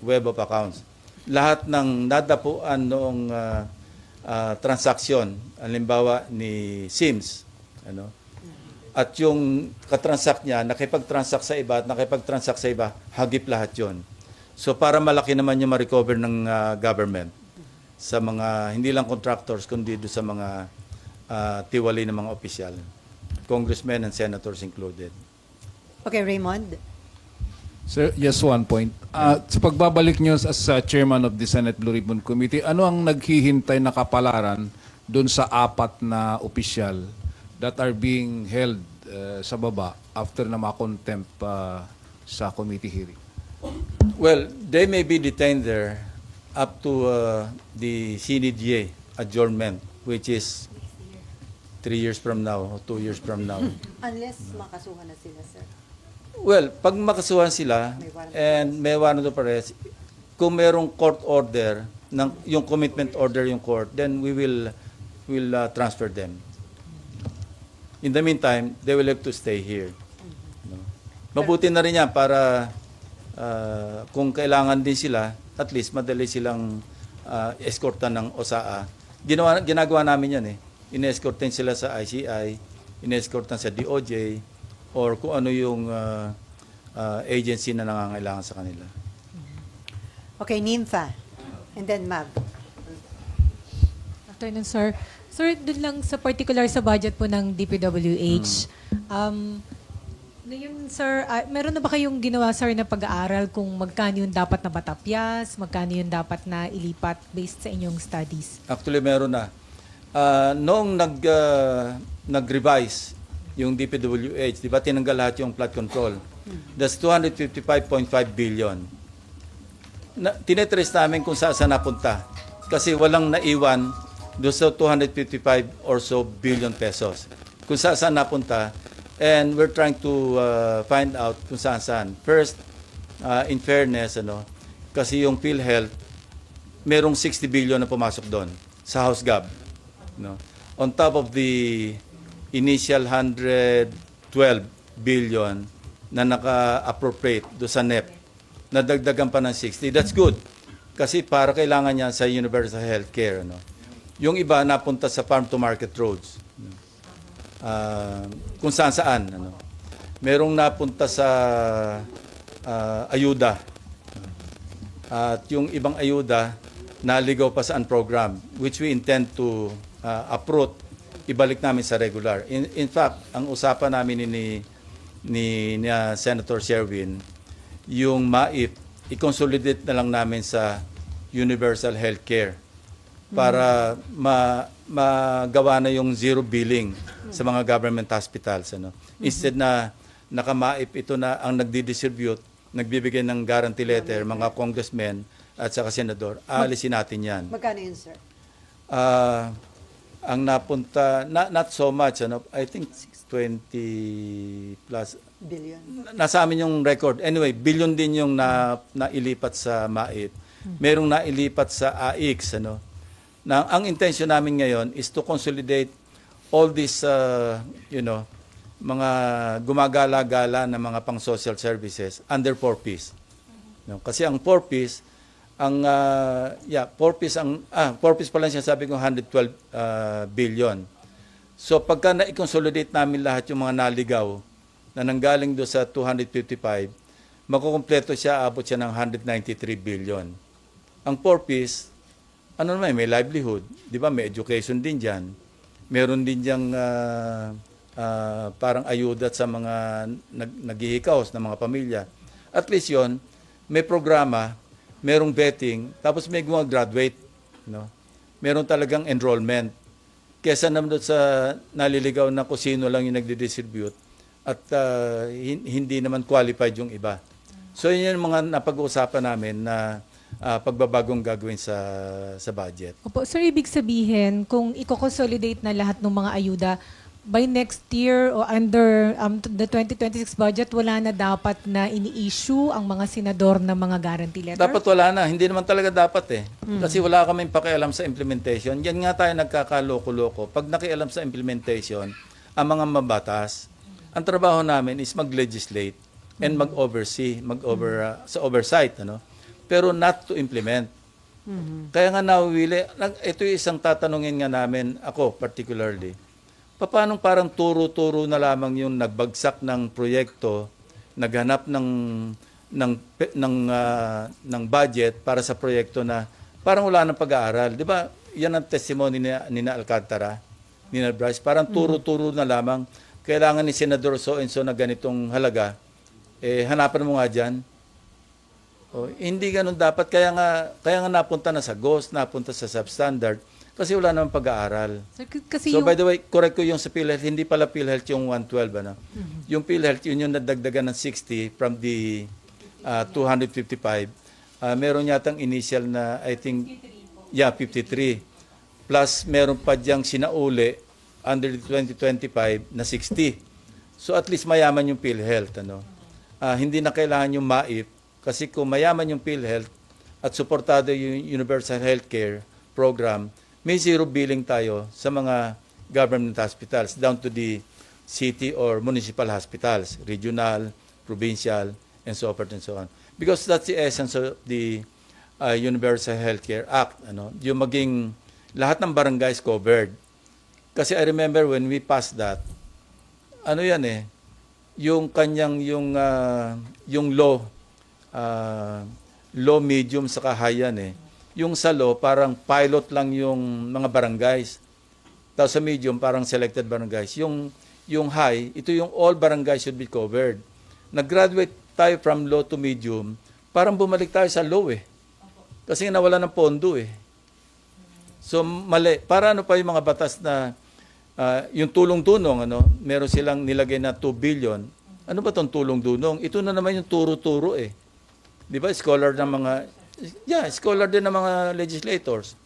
S2: web of accounts. Lahat ng nadapuan noong transaksyon, halimbawa ni Sims, ano, at yung katransact niya, nakipag-transact sa iba at nakipag-transact sa iba, hagip lahat yon. So para malaki naman yung ma-recover ng government sa mga, hindi lang contractors, kundi doon sa mga tiwali ng mga opisyal, congressmen and senators included.
S1: Okay, Raymond.
S6: Sir, just one point. Sa pagbabalik niyo as chairman of the Senate Blue Ribbon Committee, ano ang naghihintay na kapalaran doon sa 4 na opisyal that are being held sa baba after na ma-contempt sa committee hearing?
S2: Well, they may be detained there up to the CNDA adjournment, which is 3 years from now or 2 years from now.
S1: Unless makasuhan na sila, sir.
S2: Well, pag makasuhan sila and may warrant of arrest, kung merong court order, yung commitment order yung court, then we will transfer them. In the meantime, they will have to stay here. No? Mabuti na rin yan para kung kailangan din sila, at least madali silang escortan ng OSAA. Ginagawa namin yan eh. Ine-escortan sila sa ICI, ine-escortan sa DOJ, or kung ano yung agency na nangangailangan sa kanila.
S1: Okay, Nympha. And then Mab.
S7: Afternoon, sir. Sir, dun lang sa particular sa budget po ng DPWH, ngayon, sir, meron na ba kayong ginawa, sir, na pag-aaral kung magkano yung dapat na batapyas, magkano yung dapat na ilipat based sa inyong studies?
S2: Actually, meron na. Noong nag-revise yung DPWH, di ba tinanggal lahat yung flood control? That's 255.5 billion. Tinetrace namin kung saan napunta. Kasi walang naiwan doon sa 255 or so billion pesos. Kung saan napunta. And we're trying to find out kung saan. First, in fairness, kasi yung PhilHealth, merong 60 billion na pumasok doon sa House Gov. No? On top of the initial 112 billion na naka-appropriate do sa NEP, nadagdagan pa ng 60. That's good. Kasi para kailangan niya sa universal healthcare. Yung iba napunta sa farm-to-market roads. Kung saan. Merong napunta sa ayuda. At yung ibang ayuda, naligaw pa sa program, which we intend to uproot, ibalik namin sa regular. In fact, ang usapan namin ni Senator Sherwin, yung MAIP, i-consolidate na lang namin sa universal healthcare para magawa na yung zero billing sa mga government hospitals. Instead na naka-MAIP, ito na ang nagdi-distribute, nagbibigay ng guarantee letter, mga congressmen at saka senador, aalisin natin yan.
S1: Magkano yun, sir?
S2: Ang napunta, not so much, I think 20 plus.
S1: Billion.
S2: Nasa amin yung record. Anyway, billion din yung nailipat sa MAIP. Merong nailipat sa AIX. Ang intention namin ngayon is to consolidate all these, mga gumagala-gala na mga pang-social services under 4Ps. Kasi ang 4Ps, 4Ps pa lang siya, sabi ko 112 billion. So pagka na-consolidate namin lahat yung mga naligaw na nanggaling do sa 255, makukumpleto siya, abot siya ng 193 billion. Ang 4Ps, may livelihood, di ba? May education din dyan. Meron din diyang parang ayuda sa mga naghihikaos na mga pamilya. At least yon, may programa, merong vetting, tapos may graduate, meron talagang enrollment. Kesa naman doon sa naliligaw na kung sino lang yung nagdi-distribute at hindi naman qualified yung iba. So yun yung mga napag-uusapan namin na pagbabagong gagawin sa budget.
S7: Opo, sir, ibig sabihin, kung i-consolidate na lahat ng mga ayuda, by next year o under the 2026 budget, wala na dapat na ini-issue ang mga senador ng mga guarantee letter?
S2: Dapat wala na. Hindi naman talaga dapat eh. Kasi wala kaming pakialam sa implementation. Yan nga tayo nagkakaloko-loko. Pag nakialam sa implementation, ang mga mabatas, ang trabaho namin is mag-legislate and mag-oversee, sa oversight. Ano? Pero not to implement. Kaya nga nawili, ito yung isang tatanungin nga namin, ako particularly, paano parang turo-turo na lamang yung nagbagsak ng proyekto, naghanap ng budget para sa proyekto na parang wala nang pag-aaral. 'Di ba? Yan ang testimony ni Alcantara, ni Bryce. Parang turo-turo na lamang. Kailangan ni Senador so-and-so na ganitong halaga. Hanapan mo nga diyan. Hindi ganun dapat. Kaya nga napunta na sa GOS, napunta sa substandard. Kasi wala namang pag-aaral.
S7: Sir, kasi
S2: So
S7: yung,
S2: by the way, correct ko yung sa PhilHealth, hindi pala PhilHealth yung 112. Ano? Yung PhilHealth, yun yung nadagdagan ng 60 from the 255. Meron yatang initial na, I think, 53. Plus, meron pa diyang sinauli under the 2025 na 60. So at least mayaman yung PhilHealth. Ano? Hindi na kailangan yung MAIP kasi kung mayaman yung PhilHealth at suportado yung Universal Healthcare Program, may zero billing tayo sa mga government hospitals down to the city or municipal hospitals, regional, provincial, and so forth and so on. Because that's the essence of the Universal Healthcare Act. Ano? Yung maging lahat ng barangays covered. Kasi I remember when we passed that, ano yan yung kanyang, yung low, medium, saka high yan Yung sa low, parang pilot lang yung mga barangays. Tapos sa medium, parang selected barangays. Yung high, ito yung all barangays should be covered. Nag-graduate tayo from low to medium, parang bumalik tayo sa low Kasi nawala ng pondo So mali. Para ano pa yung mga batas na yung tulong-tunong, meron silang nilagay na 2 billion. Ano ba itong tulong-tunong? Ito na naman yung turo-turo Di ba? Scholar din ng mga legislators.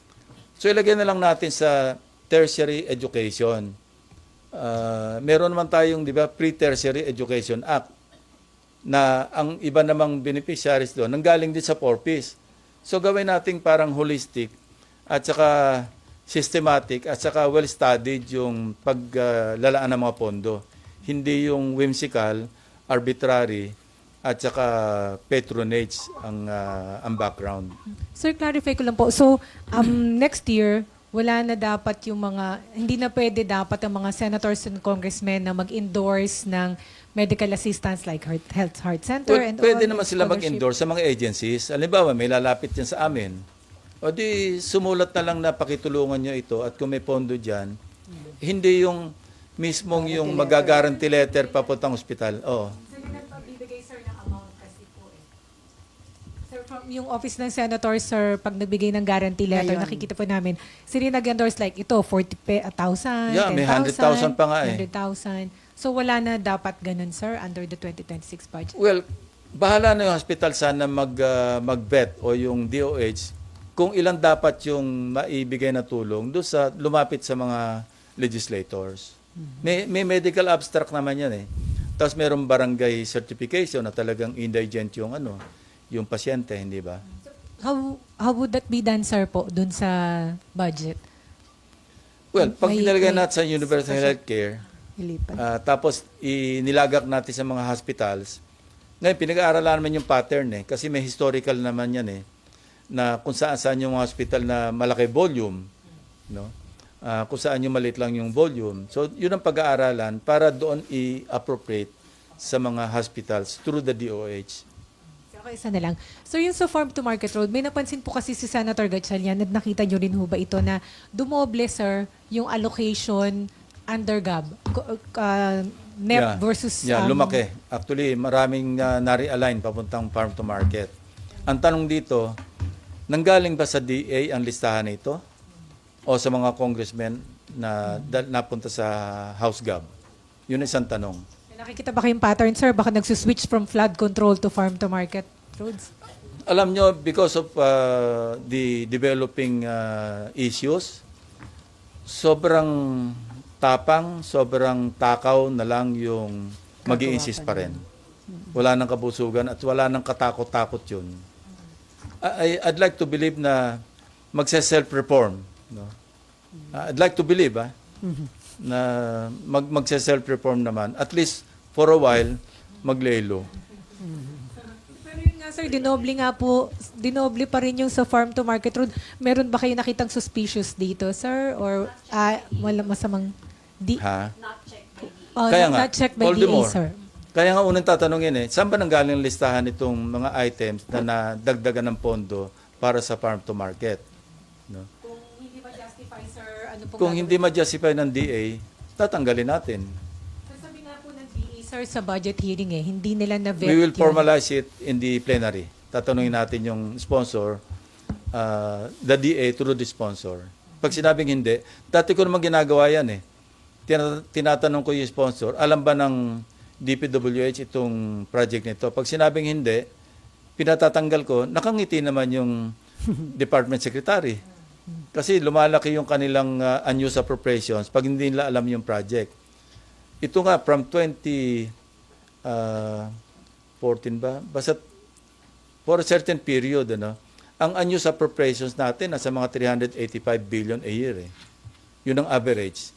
S2: So ilagay na lang natin sa tertiary education. Meron naman tayong, di ba, Pre-Tertiary Education Act na ang iba namang beneficiaries doon nanggaling din sa 4Ps. So gawin natin parang holistic at saka systematic at saka well-studied yung paglalaan ng mga pondo. Hindi yung whimsical, arbitrary, at saka patronage ang background.
S7: sir, clarify ko lang po. So, next year, wala na dapat yung mga, hindi na pwede dapat ang mga senators and congressmen na mag-endorse ng medical assistance like heart center and
S2: Pwede
S7: all,
S2: naman sila
S7: scholarship.
S2: mag-endorse sa mga agencies. Halimbawa, may lalapit yan sa amin. O di, sumulat na lang na pakitulungan nyo ito at kung may pondo dyan, hindi yung mismong yung mag-guarantee letter papuntang ospital.
S7: Sir, yung nagbibigay, sir, ng amount kasi po Sir, from yung office ng senator, sir, pag nagbigay ng guarantee letter,
S1: Ngayon.
S7: nakikita po namin, sila nag-endorse like ito, 40,000,
S2: Yeah, may 100,000 pa nga
S7: 100,000. So wala na dapat ganun, sir, under the 2026 budget?
S2: Well, bahala na yung hospital sana mag-vet o yung DOH kung ilan dapat yung maibigay na tulong doon sa lumapit sa mga legislators. May medical abstract naman yan Tapos merong barangay certification na talagang indigent yung pasyente, hindi ba?
S7: How would that be done, sir, po, dun sa budget?
S2: Well, pag
S7: May-
S2: nilagay
S7: may-
S2: natin sa universal healthcare,
S1: Ilipat.
S2: tapos inilagak natin sa mga hospitals, ngayon pinag-aaralan naman yung pattern kasi may historical naman yan na kung saan yung hospital na malaki volume, no? Kung saan yung maliit lang yung volume. So, yun ang pag-aaralan para doon i-appropriate sa mga hospitals through the DOH.
S7: Okay, isa na lang. So yung sa Farm to Market Road, may napansin po kasi si Senator Gatchalian at nakita nyo rin ho ba ito na dumoble, sir, yung allocation under GAB? NEP versus...
S2: lumaki. Actually, maraming nare-align papuntang farm to market. Ang tanong dito, nanggaling ba sa DA ang listahan nito? O sa mga congressmen na napunta sa House GAB? Yun isang tanong.
S7: Nakikita ba kayong pattern, sir? Baka nagsuswitch from flood control to farm to market roads?
S2: alam nyo, because of the developing issues, sobrang tapang, sobrang takaw na lang yung mag-i-insist pa rin. Wala nang kabusugan at wala nang katakot-takot yun. I'd like to believe na magse-self-reform. No? I'd like to believe na magse-self-reform naman. At least for a while, maglelo.
S7: Pero yun nga sir, dinoble pa rin yung sa farm to market road. Meron ba kayo nakitang suspicious dito, sir? Or wala masamang...
S2: Ha?
S7: Kaya not checked by
S2: all the
S7: DA,
S2: more.
S7: sir.
S2: Kaya nga unang tatanungin saan ba nanggaling ang listahan itong mga items na nadagdagan ng pondo para sa farm to market? No?
S7: Kung hindi ma-justify, sir, ano pong
S2: Kung hindi ma-justify ng DA, tatanggalin natin.
S7: sabi nga po ng DA, sir, sa budget hearing hindi nila na-vet
S2: We will
S7: yun.
S2: formalize it in the plenary. Tatanungin natin yung sponsor, the DA through the sponsor. Pag sinabing hindi, dati ko naman ginagawa yan eh. Tinatanong ko yung sponsor, alam ba ng DPWH itong project nito? Pag sinabing hindi, pinatatanggal ko, nakangiti naman yung department secretary. Kasi lumalaki yung kanilang unused appropriations pag hindi nila alam yung project. Ito nga, from 2014 ba? Basta for a certain period, ang unused appropriations natin nasa mga 385 billion a year. Yun ang average.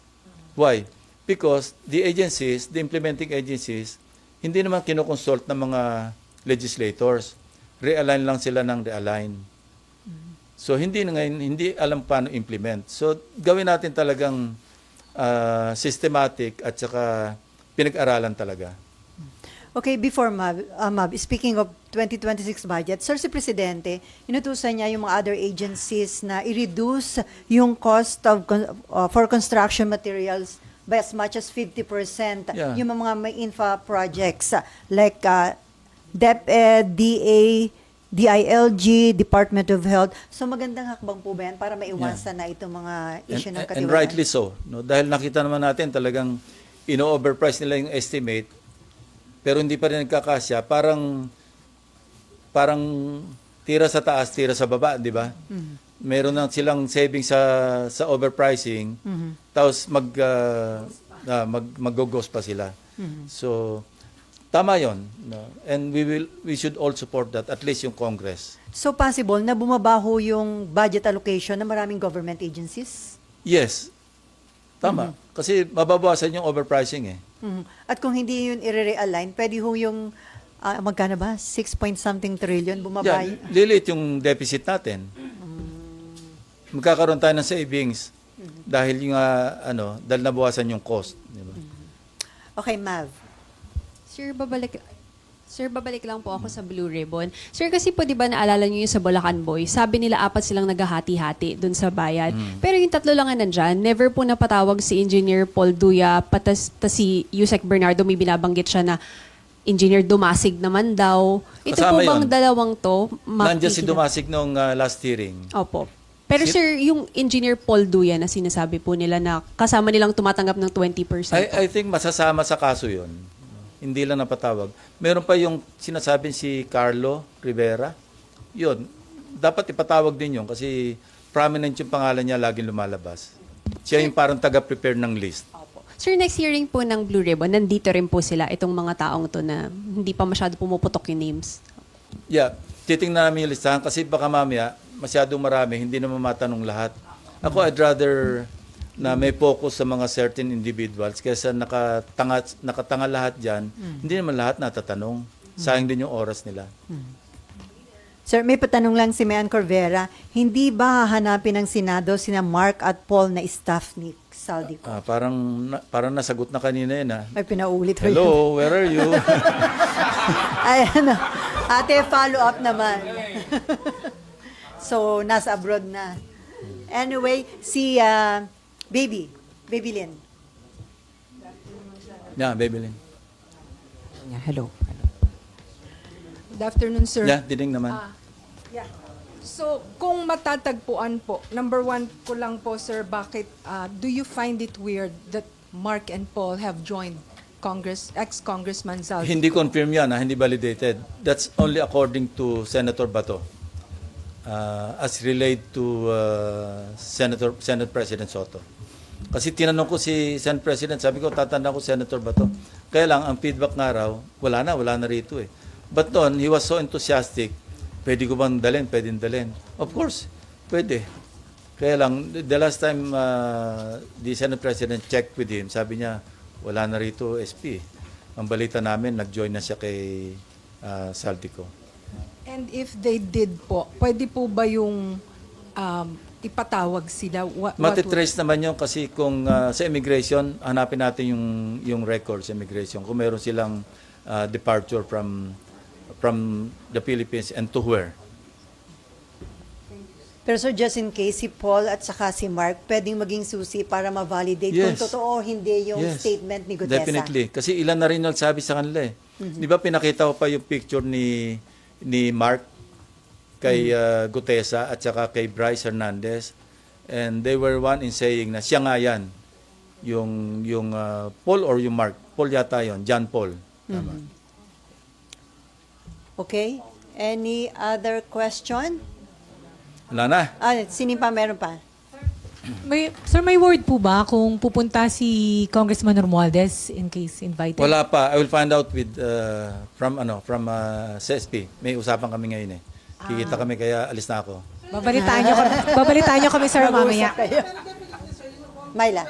S2: Why? Because the agencies, the implementing agencies, hindi naman kinoconsult ng mga legislators. Realign lang sila ng realign. So hindi alam paano implement. So gawin natin talagang systematic at saka pinag-aralan talaga.
S1: Okay, before Mab, speaking of 2026 budget, Sir, si Presidente, inutusan niya yung mga other agencies na i-reduce yung cost of for construction materials by as much as 50%.
S2: Yeah.
S1: Yung mga may infra projects like DepEd, DA, DILG, Department of Health. So magandang hakbang po ba yan para maiwasan na itong mga issue ng
S2: And
S1: katiwala?
S2: rightly so. No? Dahil nakita naman natin talagang ino-overprice nila yung estimate pero hindi pa rin nagkakasya. Parang tira sa taas, tira sa baba, di ba? Meron na silang savings sa overpricing, tapos mag-ghost pa sila. So, tama yon, no? And we should all support that, at least yung Congress.
S1: So possible na bumabaho yung budget allocation ng maraming government agencies?
S2: Yes, tama. Kasi mababawasan yung overpricing eh.
S1: At kung hindi yun i-realign, pwede ho yung, magkano ba? 6 point something trillion bumaba.
S2: Yeah, lilit yung deficit natin. Magkakaroon tayo ng savings dahil yung dahil nabawasan yung cost, di ba?
S1: Okay, Mav.
S8: Sir, babalik lang po ako sa Blue Ribbon. Sir, kasi po di ba naalala niyo yung sa Bulacan Boys, sabi nila 4 silang naghahati-hati dun sa bayan. Pero yung 3 lang nga nandyan, never po napatawag si Engineer Paul Duya, patas si Yusek Bernardo, may binabanggit siya na Engineer Dumasig naman daw. Ito
S2: Kasama
S8: po bang
S2: yun.
S8: dalawang to?
S2: Nandiyan si Dumasig nung last hearing.
S8: Opo. Pero sir, yung Engineer Paul Duya na sinasabi po nila na kasama nilang tumatanggap ng 20%.
S2: I think masasama sa kaso yon. Hindi lang napatawag. Meron pa yung sinasabi si Carlo Rivera. Yun, dapat ipatawag din yun kasi prominent yung pangalan niya laging lumalabas. Siya yung parang taga-prepare ng list.
S8: Opo. Sir, next hearing po ng Blue Ribbon, nandito rin po sila, itong mga taong to na hindi pa masyado pumuputok yung names.
S2: Yeah, titingnan namin yung listahan kasi baka mamaya masyadong marami, hindi naman matanong lahat. Ako, I'd rather na may focus sa mga certain individuals kaysa nakatanga lahat dyan, hindi naman lahat natatanong. Sayang din yung oras nila.
S1: Sir, may patanong lang si Mayan Corvera, hindi ba hahanapin ng Senado sina Mark at Paul na staff ni Saldico?
S2: Parang nasagot na kanina yun.
S1: May pinaulit ko yun.
S2: Hello, where are you?
S1: Ayan, ate, follow up naman. So, nasa abroad na. Anyway, si Baby Lynn.
S2: Yeah, Babylin.
S9: Hello. Good afternoon, sir.
S2: Yeah, dining naman.
S9: Yeah. So, kung matatagpuan po, number 1 ko lang po, sir, bakit do you find it weird that Mark and Paul have joined ex-Congressman Zaldico.
S2: Hindi confirm yan, hindi validated. That's only according to Senator Bato. As relayed to Senate President Soto. Kasi tinanong ko si Senate President, sabi ko, tatanda ko Senator Bato. Kaya lang, ang feedback nga raw, wala na rito eh. But noon, he was so enthusiastic, pwede ko bang dalhin? Pwedeng dalhin. Of course, pwede. Kaya lang, the last time the Senate President checked with him, sabi niya, wala na rito SP. Ang balita namin, nag-join na siya kay Saltico.
S9: And if they did po, pwede po ba yung ipatawag sila?
S2: Matitrace naman yun kasi kung sa immigration, hanapin natin yung record sa immigration. Kung meron silang departure from the Philippines and to where.
S1: Pero sir, just in case, si Paul at saka si Mark, pwedeng maging susi para ma-validate kung
S2: Yes.
S1: totoo o hindi yung
S2: Yes.
S1: statement ni Gutesa.
S2: Definitely. Kasi ilan na rin nagsabi sa kanila eh. Di ba pinakita ko pa yung picture ni Mark kay Gutesa at saka kay Bryce Hernandez. And they were one in saying na siya nga yan. Yung Paul or yung Mark. Paul yata yon, John Paul. Tama.
S1: Okay? Any other question?
S2: Wala na.
S1: Sino pa? Meron pa?
S7: Sir, may word po ba kung pupunta si Congressman Romualdez in case invited?
S2: Wala pa. I will find out with from CSP. May usapan kami ngayon eh. Kikita kami kaya alis na ako.
S7: Babalitaan niyo kami, sir, mamaya.
S1: Mag-uusap kayo. Myla.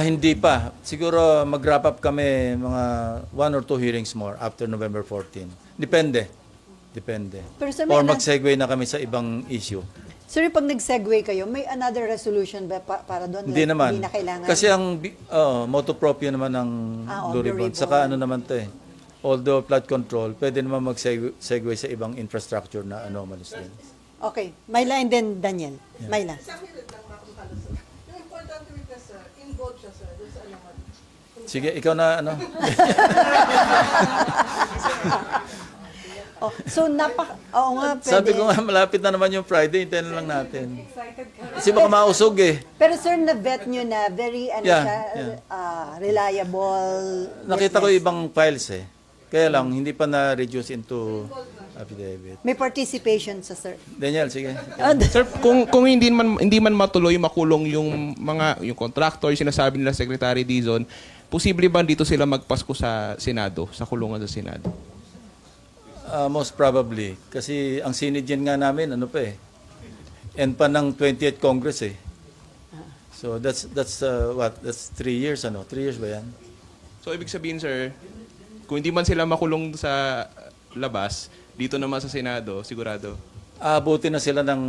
S2: Hindi pa. Siguro mag-wrap up kami mga 1 or 2 hearings more after November 14. Depende.
S1: Pero sir, may
S2: Or mag-segue na kami sa ibang issue.
S1: Sir, pag nag-segue kayo, may another resolution ba para doon?
S2: Hindi naman.
S1: Hindi na kailangan.
S2: Kasi ang motto proprio naman ng Blue
S1: Blue
S2: Ribbon.
S1: Ribbon.
S2: Saka ano naman to eh. Although flood control, pwede naman mag-segue sa ibang infrastructure na anomalies din.
S1: Okay. Myla and then Daniel. Myla.
S2: Sige, ikaw na ano.
S1: So, oo nga, pwede.
S2: Sabi ko nga, malapit na naman yung Friday, hintayin na lang natin. Kasi baka mausog eh.
S1: Pero sir, na-vet nyo na very
S2: Yeah.
S1: reliable.
S2: Nakita ko ibang files eh. Kaya lang, hindi pa na-reduce into affidavit.
S1: May participation sa sir.
S2: Daniel, sige.
S10: Sir, kung hindi man matuloy makulong yung contractor, yung sinasabi nila Secretary Dizon, posible ba dito sila magpasko sa Senado, sa kulungan sa Senado?
S2: Most probably. Kasi ang sinidyan nga namin, ano pa eh. End pa ng 20th Congress eh. So that's what? That's 3 years, 3 years ba yan?
S10: So, ibig sabihin, sir, kung hindi man sila makulong sa labas, dito naman sa Senado, sigurado.
S2: Aabutin na sila ng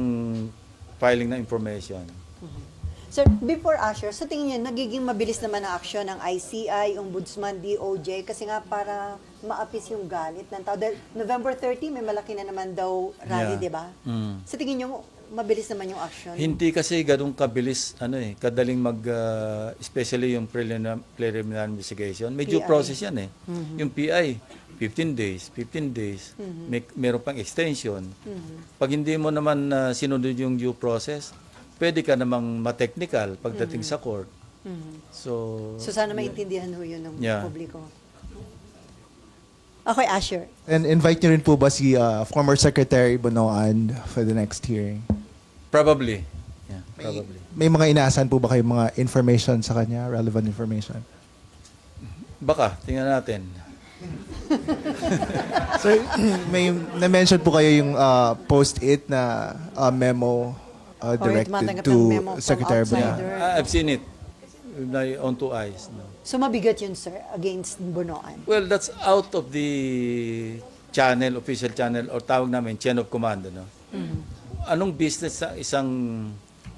S2: filing na information.
S1: Sir, before Asher, sa tingin niyo, nagiging mabilis naman ang aksyon ng ICI, Ombudsman, DOJ, kasi nga para maapis yung galit ng tao. Dahil November 30, may malaki na naman daw rally,
S2: Yeah.
S1: di ba? Sa tingin niyo, mabilis naman yung aksyon?
S2: Hindi kasi ganun kabilis, kadaling especially yung preliminary investigation. May due
S1: PI.
S2: process yan eh. Yung PI, 15 days. Meron pang extension. Pag hindi mo naman sinunod yung due process, pwede ka namang ma-technical pagdating sa court. So
S1: sana maintindihan ho yun ng
S2: Yeah.
S1: publiko. Okay, Asher.
S11: And invite niyo rin po ba si former Secretary Bonoan for the next hearing?
S2: probably. Yeah, probably.
S11: May mga inaasahan po ba kayo mga information sa kanya, relevant information?
S2: Baka, tingnan natin.
S11: Sir, may na-mention po kayo yung post-it na memo directed
S1: tumatanggap
S11: to
S1: ng memo from
S11: Secretary
S1: outsider.
S11: Bonoan.
S2: I've seen it with my own 2 eyes. No.
S1: So mabigat yun, sir, against Bonoan.
S2: Well, that's out of the channel, official channel, or tawag namin, chain of command. Anong business sa isang,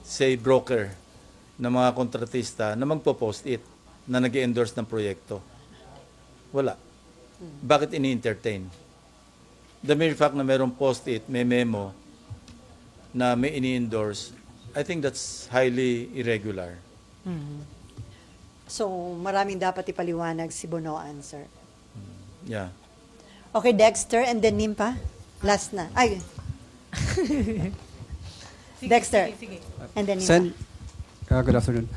S2: say, broker na mga kontratista na magpo-post-it na nag-endorse ng proyekto? Wala. Bakit ini-entertain? The mere fact na mayroong post-it, may memo, na may ini-endorse, I think that's highly irregular.
S1: So maraming dapat ipaliwanag si Bonoan, sir.
S2: Yeah.
S1: Okay, Dexter and then Nimpa. Last na. Ay. Dexter. And then Nimpa.
S12: Good afternoon.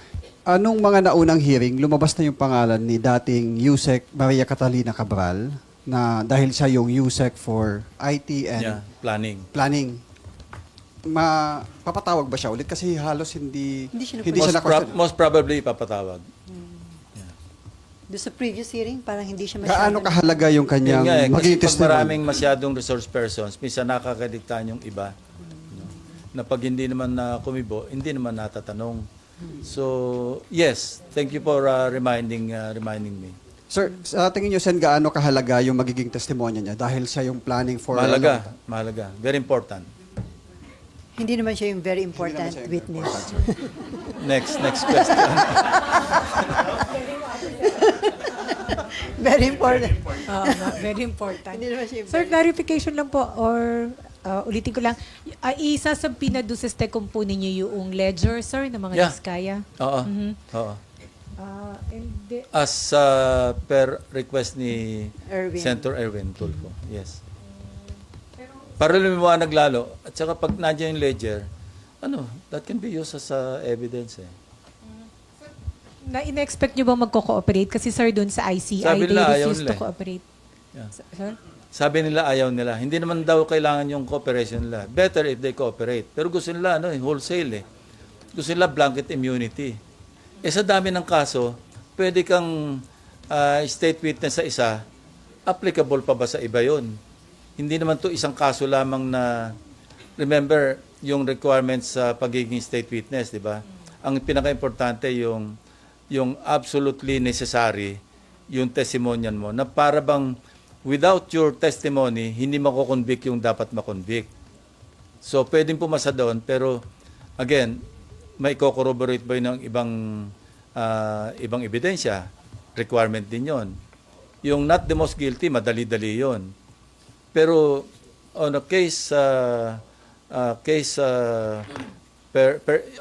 S12: anong mga naunang hearing, lumabas na yung pangalan ni dating Yusek Maria Catalina Cabral na dahil siya yung Yusek for IT and
S2: Yeah, planning.
S12: planning. Papatawag ba siya ulit? Kasi halos hindi
S1: Hindi siya
S12: na-question.
S2: Most probably ipapatawag.
S1: Doon sa previous hearing, parang hindi siya
S12: Gaano kahalaga yung kanyang
S2: Yun nga eh, kasi
S12: maging
S2: pag
S12: testimony?
S2: maraming masyadong resource persons, minsan nakakadiktahan yung iba. No? Na pag hindi naman na kumibo, hindi naman natatanong. So, yes, thank you for reminding me.
S12: Sir, sa tingin niyo, Sen, gaano kahalaga yung magiging testimonya niya dahil siya yung planning for...
S2: Mahalaga. Very important.
S1: Hindi naman siya yung very important witness.
S2: Next question.
S1: Very important.
S7: Oo nga, very important.
S1: Hindi naman siya yung
S7: Sir, clarification lang po or ulitin ko lang. Isasabina doon sa STECOM po ninyo yung ledger, sir, ng mga
S2: Yeah.
S7: Diskaya.
S2: Oo.
S7: Mhm.
S2: Oo.
S7: And the-
S2: As per request ni
S1: Erwin.
S2: Senator Erwin Tulfo. Yes. Para lumiwanag lalo. At saka pag nandiyan yung ledger, that can be used as evidence eh.
S7: Na-expect nyo ba magko-cooperate? Kasi sir, doon sa ICI,
S2: Sabi
S7: they
S2: nila, ayaw
S7: refused
S2: nila
S7: to
S2: eh.
S7: cooperate.
S2: Yeah.
S7: Sir?
S2: Sabi nila ayaw nila. Hindi naman daw kailangan yung cooperation nila. Better if they cooperate. Pero gusto nila wholesale eh. Gusto nila blanket immunity. Sa dami ng kaso, pwede kang state witness sa isa, applicable pa ba sa iba yon? Hindi naman to isang kaso lamang na, remember, yung requirements sa pagiging state witness, di ba? Ang pinaka-importante yung absolutely necessary, yung testimonian mo, na para bang without your testimony, hindi mako-convict yung dapat makonvict. So, pwedeng pumasa doon, pero again, may corroborate ba yun ng ibang ebidensya? Requirement din yon. Yung not the most guilty, madali-dali yon. Pero on a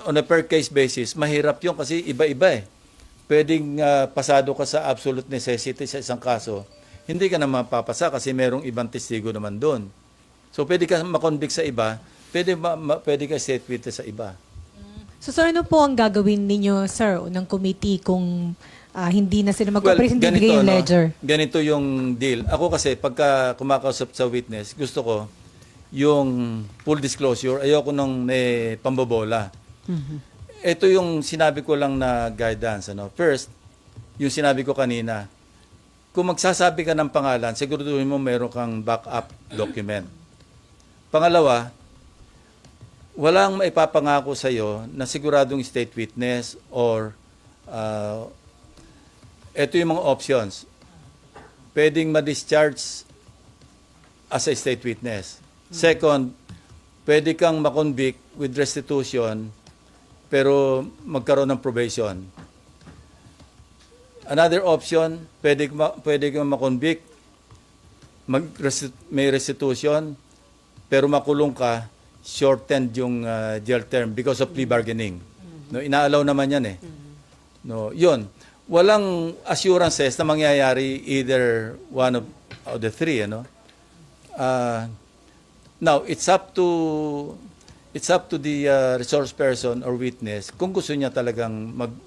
S2: on a per case basis, mahirap yun kasi iba-iba eh. Pwedeng pasado ka sa absolute necessity sa isang kaso, hindi ka na mapapasa kasi merong ibang testigo naman doon. So pwede ka makonvict sa iba, pwede ka state witness sa iba.
S7: So sir, ano po ang gagawin ninyo, sir, ng committee kung hindi na sila mag-cooperate, hindi bigay yung ledger?
S2: Ganito yung deal. Ako kasi, pagka kumakausap sa witness, gusto ko yung full disclosure. Ayoko nung may pambobola. Ito yung sinabi ko lang na guidance. First, yung sinabi ko kanina, kung magsasabi ka ng pangalan, siguraduhin mo meron kang backup document. Pangalawa, walang maipapangako sa iyo na siguradong state witness or ito yung mga options. Pwedeng ma-discharge as a state witness. Second, pwede kang makonvict with restitution pero magkaroon ng probation. Another option, pwede kang makonvict, may restitution, pero makulong ka, shortened yung jail term because of plea bargaining. No, inaalaw naman yan eh. No, yun. Walang assurances na mangyayari either one of the three, now it's up to the resource person or witness kung gusto niya talagang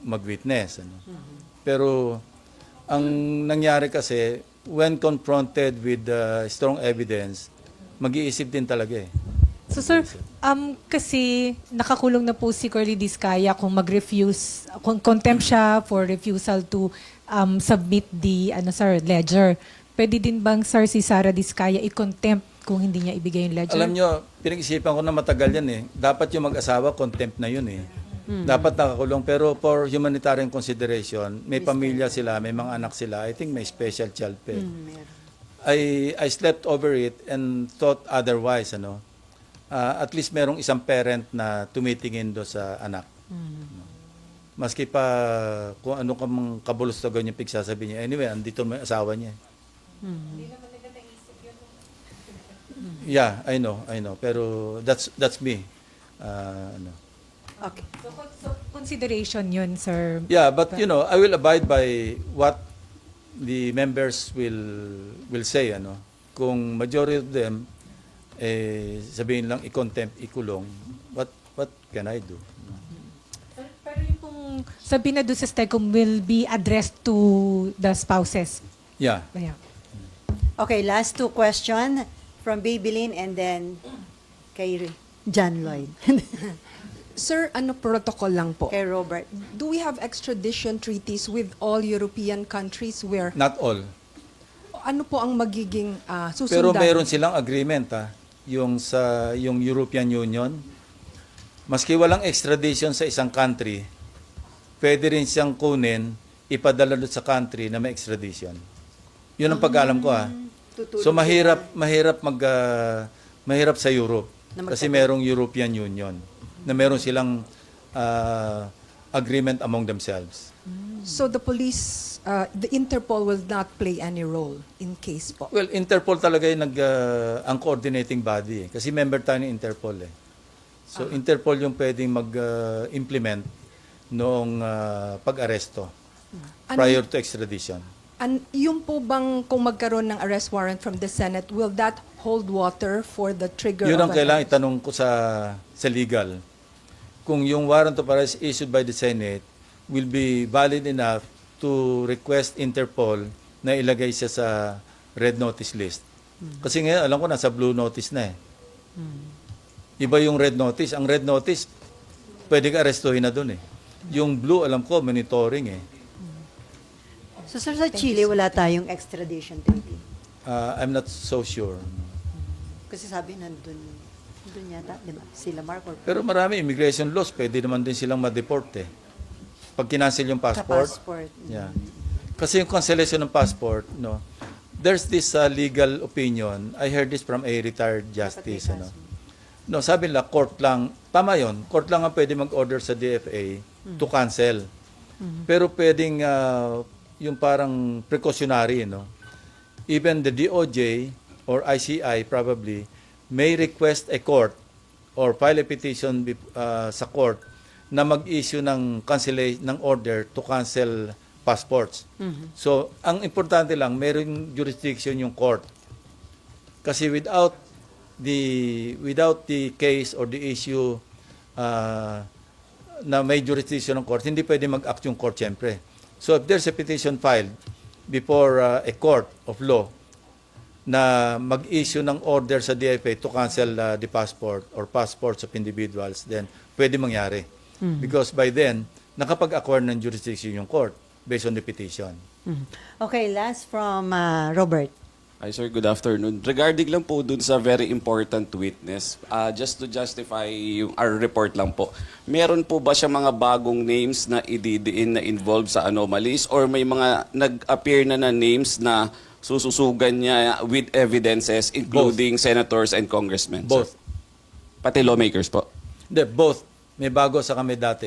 S2: mag-witness. Pero ang nangyari kasi when confronted with strong evidence, mag-iisip din talaga eh.
S7: So sir, kasi nakakulong na po si Curly Diskaya kung mag-refuse, kung contempt siya for refusal to submit the ledger. Pwede din bang sir si Sara Diskaya i-contempt kung hindi niya ibigay yung ledger?
S2: Alam nyo, pinag-isipan ko na matagal yan eh. Dapat yung mag-asawa, contempt na yun eh. Dapat nakakulong. Pero for humanitarian consideration, may pamilya sila, may mga anak sila. I think may special child pay. I slept over it and thought otherwise, at least merong isang parent na tumitingin do sa anak. Maski pa kung ano kamang kabulustagan yung pigsasabi niya. Anyway, andito may asawa niya. Yeah, I know. Pero that's me.
S1: Okay.
S7: So consideration yun, sir.
S2: Yeah, but I will abide by what the members will say, Kung majority of them sabihin lang i-contempt, ikulong, what can I do?
S7: Pero yung pong sabi na doon sa STECOM will be addressed to the spouses.
S2: Yeah.
S7: Yeah.
S1: Okay, last two question from Babylin and then kay John Lloyd.
S9: Sir, ano protocol lang po?
S1: Kay Robert.
S9: Do we have extradition treaties with all European countries where
S2: Not all.
S9: ano po ang magiging susundan?
S2: Pero meron silang agreement yung European Union. Maski walang extradition sa isang country, pwede rin siyang kunin, ipadala doon sa country na may extradition. Yun ang pag-alam ko So mahirap sa Europe kasi merong European Union na meron silang agreement among themselves.
S9: So the police, the Interpol will not play any role in case po?
S2: Well, Interpol talaga yung ang coordinating body kasi member tayo ng Interpol So Interpol yung pwedeng mag-implement noong pag-aresto prior to extradition.
S9: Yung po bang kung magkaroon ng arrest warrant from the Senate, will that hold water for the trigger
S2: Yun
S9: of
S2: ang kailangan itanong ko sa legal. Kung yung warrant of arrest issued by the Senate will be valid enough to request Interpol na ilagay siya sa red notice list. Kasi ngayon, alam ko, nasa blue notice na Iba yung red notice. Ang red notice, pwede ka arestuhin na dun Yung blue, alam ko, monitoring
S1: So sir, sa Chile, wala tayong extradition treaty.
S2: I'm not so sure.
S1: Kasi sabi nandun yata, di ba? Sila Marco.
S2: Pero marami immigration laws, pwede naman din silang ma-deport Pag kinancel yung passport.
S1: Sa passport.
S2: Yeah. Kasi yung cancellation ng passport, there's this legal opinion. I heard this from a retired justice, sabi nila, court lang, tama yun, court lang ang pwede mag-order sa DFA to cancel. Pero pwedeng, yung parang precautionary, Even the DOJ or ICI probably may request a court or file a petition sa court na mag-issue ng cancellation ng order to cancel passports. So, ang importante lang, mayroong jurisdiction yung court. Kasi without the case or the issue na may jurisdiction ng court, hindi pwede mag-act yung court syempre. So, if there's a petition filed before a court of law na mag-issue ng order sa DFA to cancel the passport or passports of individuals, then pwede mangyari. Because by then, nakapag-acquire ng jurisdiction yung court based on the petition.
S1: Okay, last from Robert.
S13: Hi sir, good afternoon. Regarding lang po dun sa very important witness, just to justify our report lang po, meron po ba siya mga bagong names na ididiin na involved sa anomalies or may mga nag-appear na names na sususugan niya with evidences including senators and congressmen?
S2: Both.
S13: Sir? Pati lawmakers po?
S2: Hindi, both. May bago sa kami dati.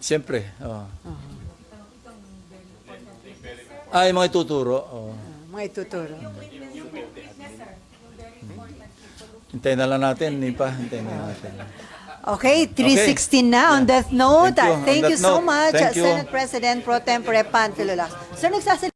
S2: Siyempre. Yung mga ituturo.
S1: Mga ituturo.
S2: Hintayin na lang natin, Hintayin na natin.
S1: Okay, 3:16 na on that note.
S2: Thank you. On
S1: Thank
S2: that
S1: you so
S2: note,
S1: much,
S2: thank you.
S1: Senate President Pro Tempore Panfilo Lacson. So, nagsasalita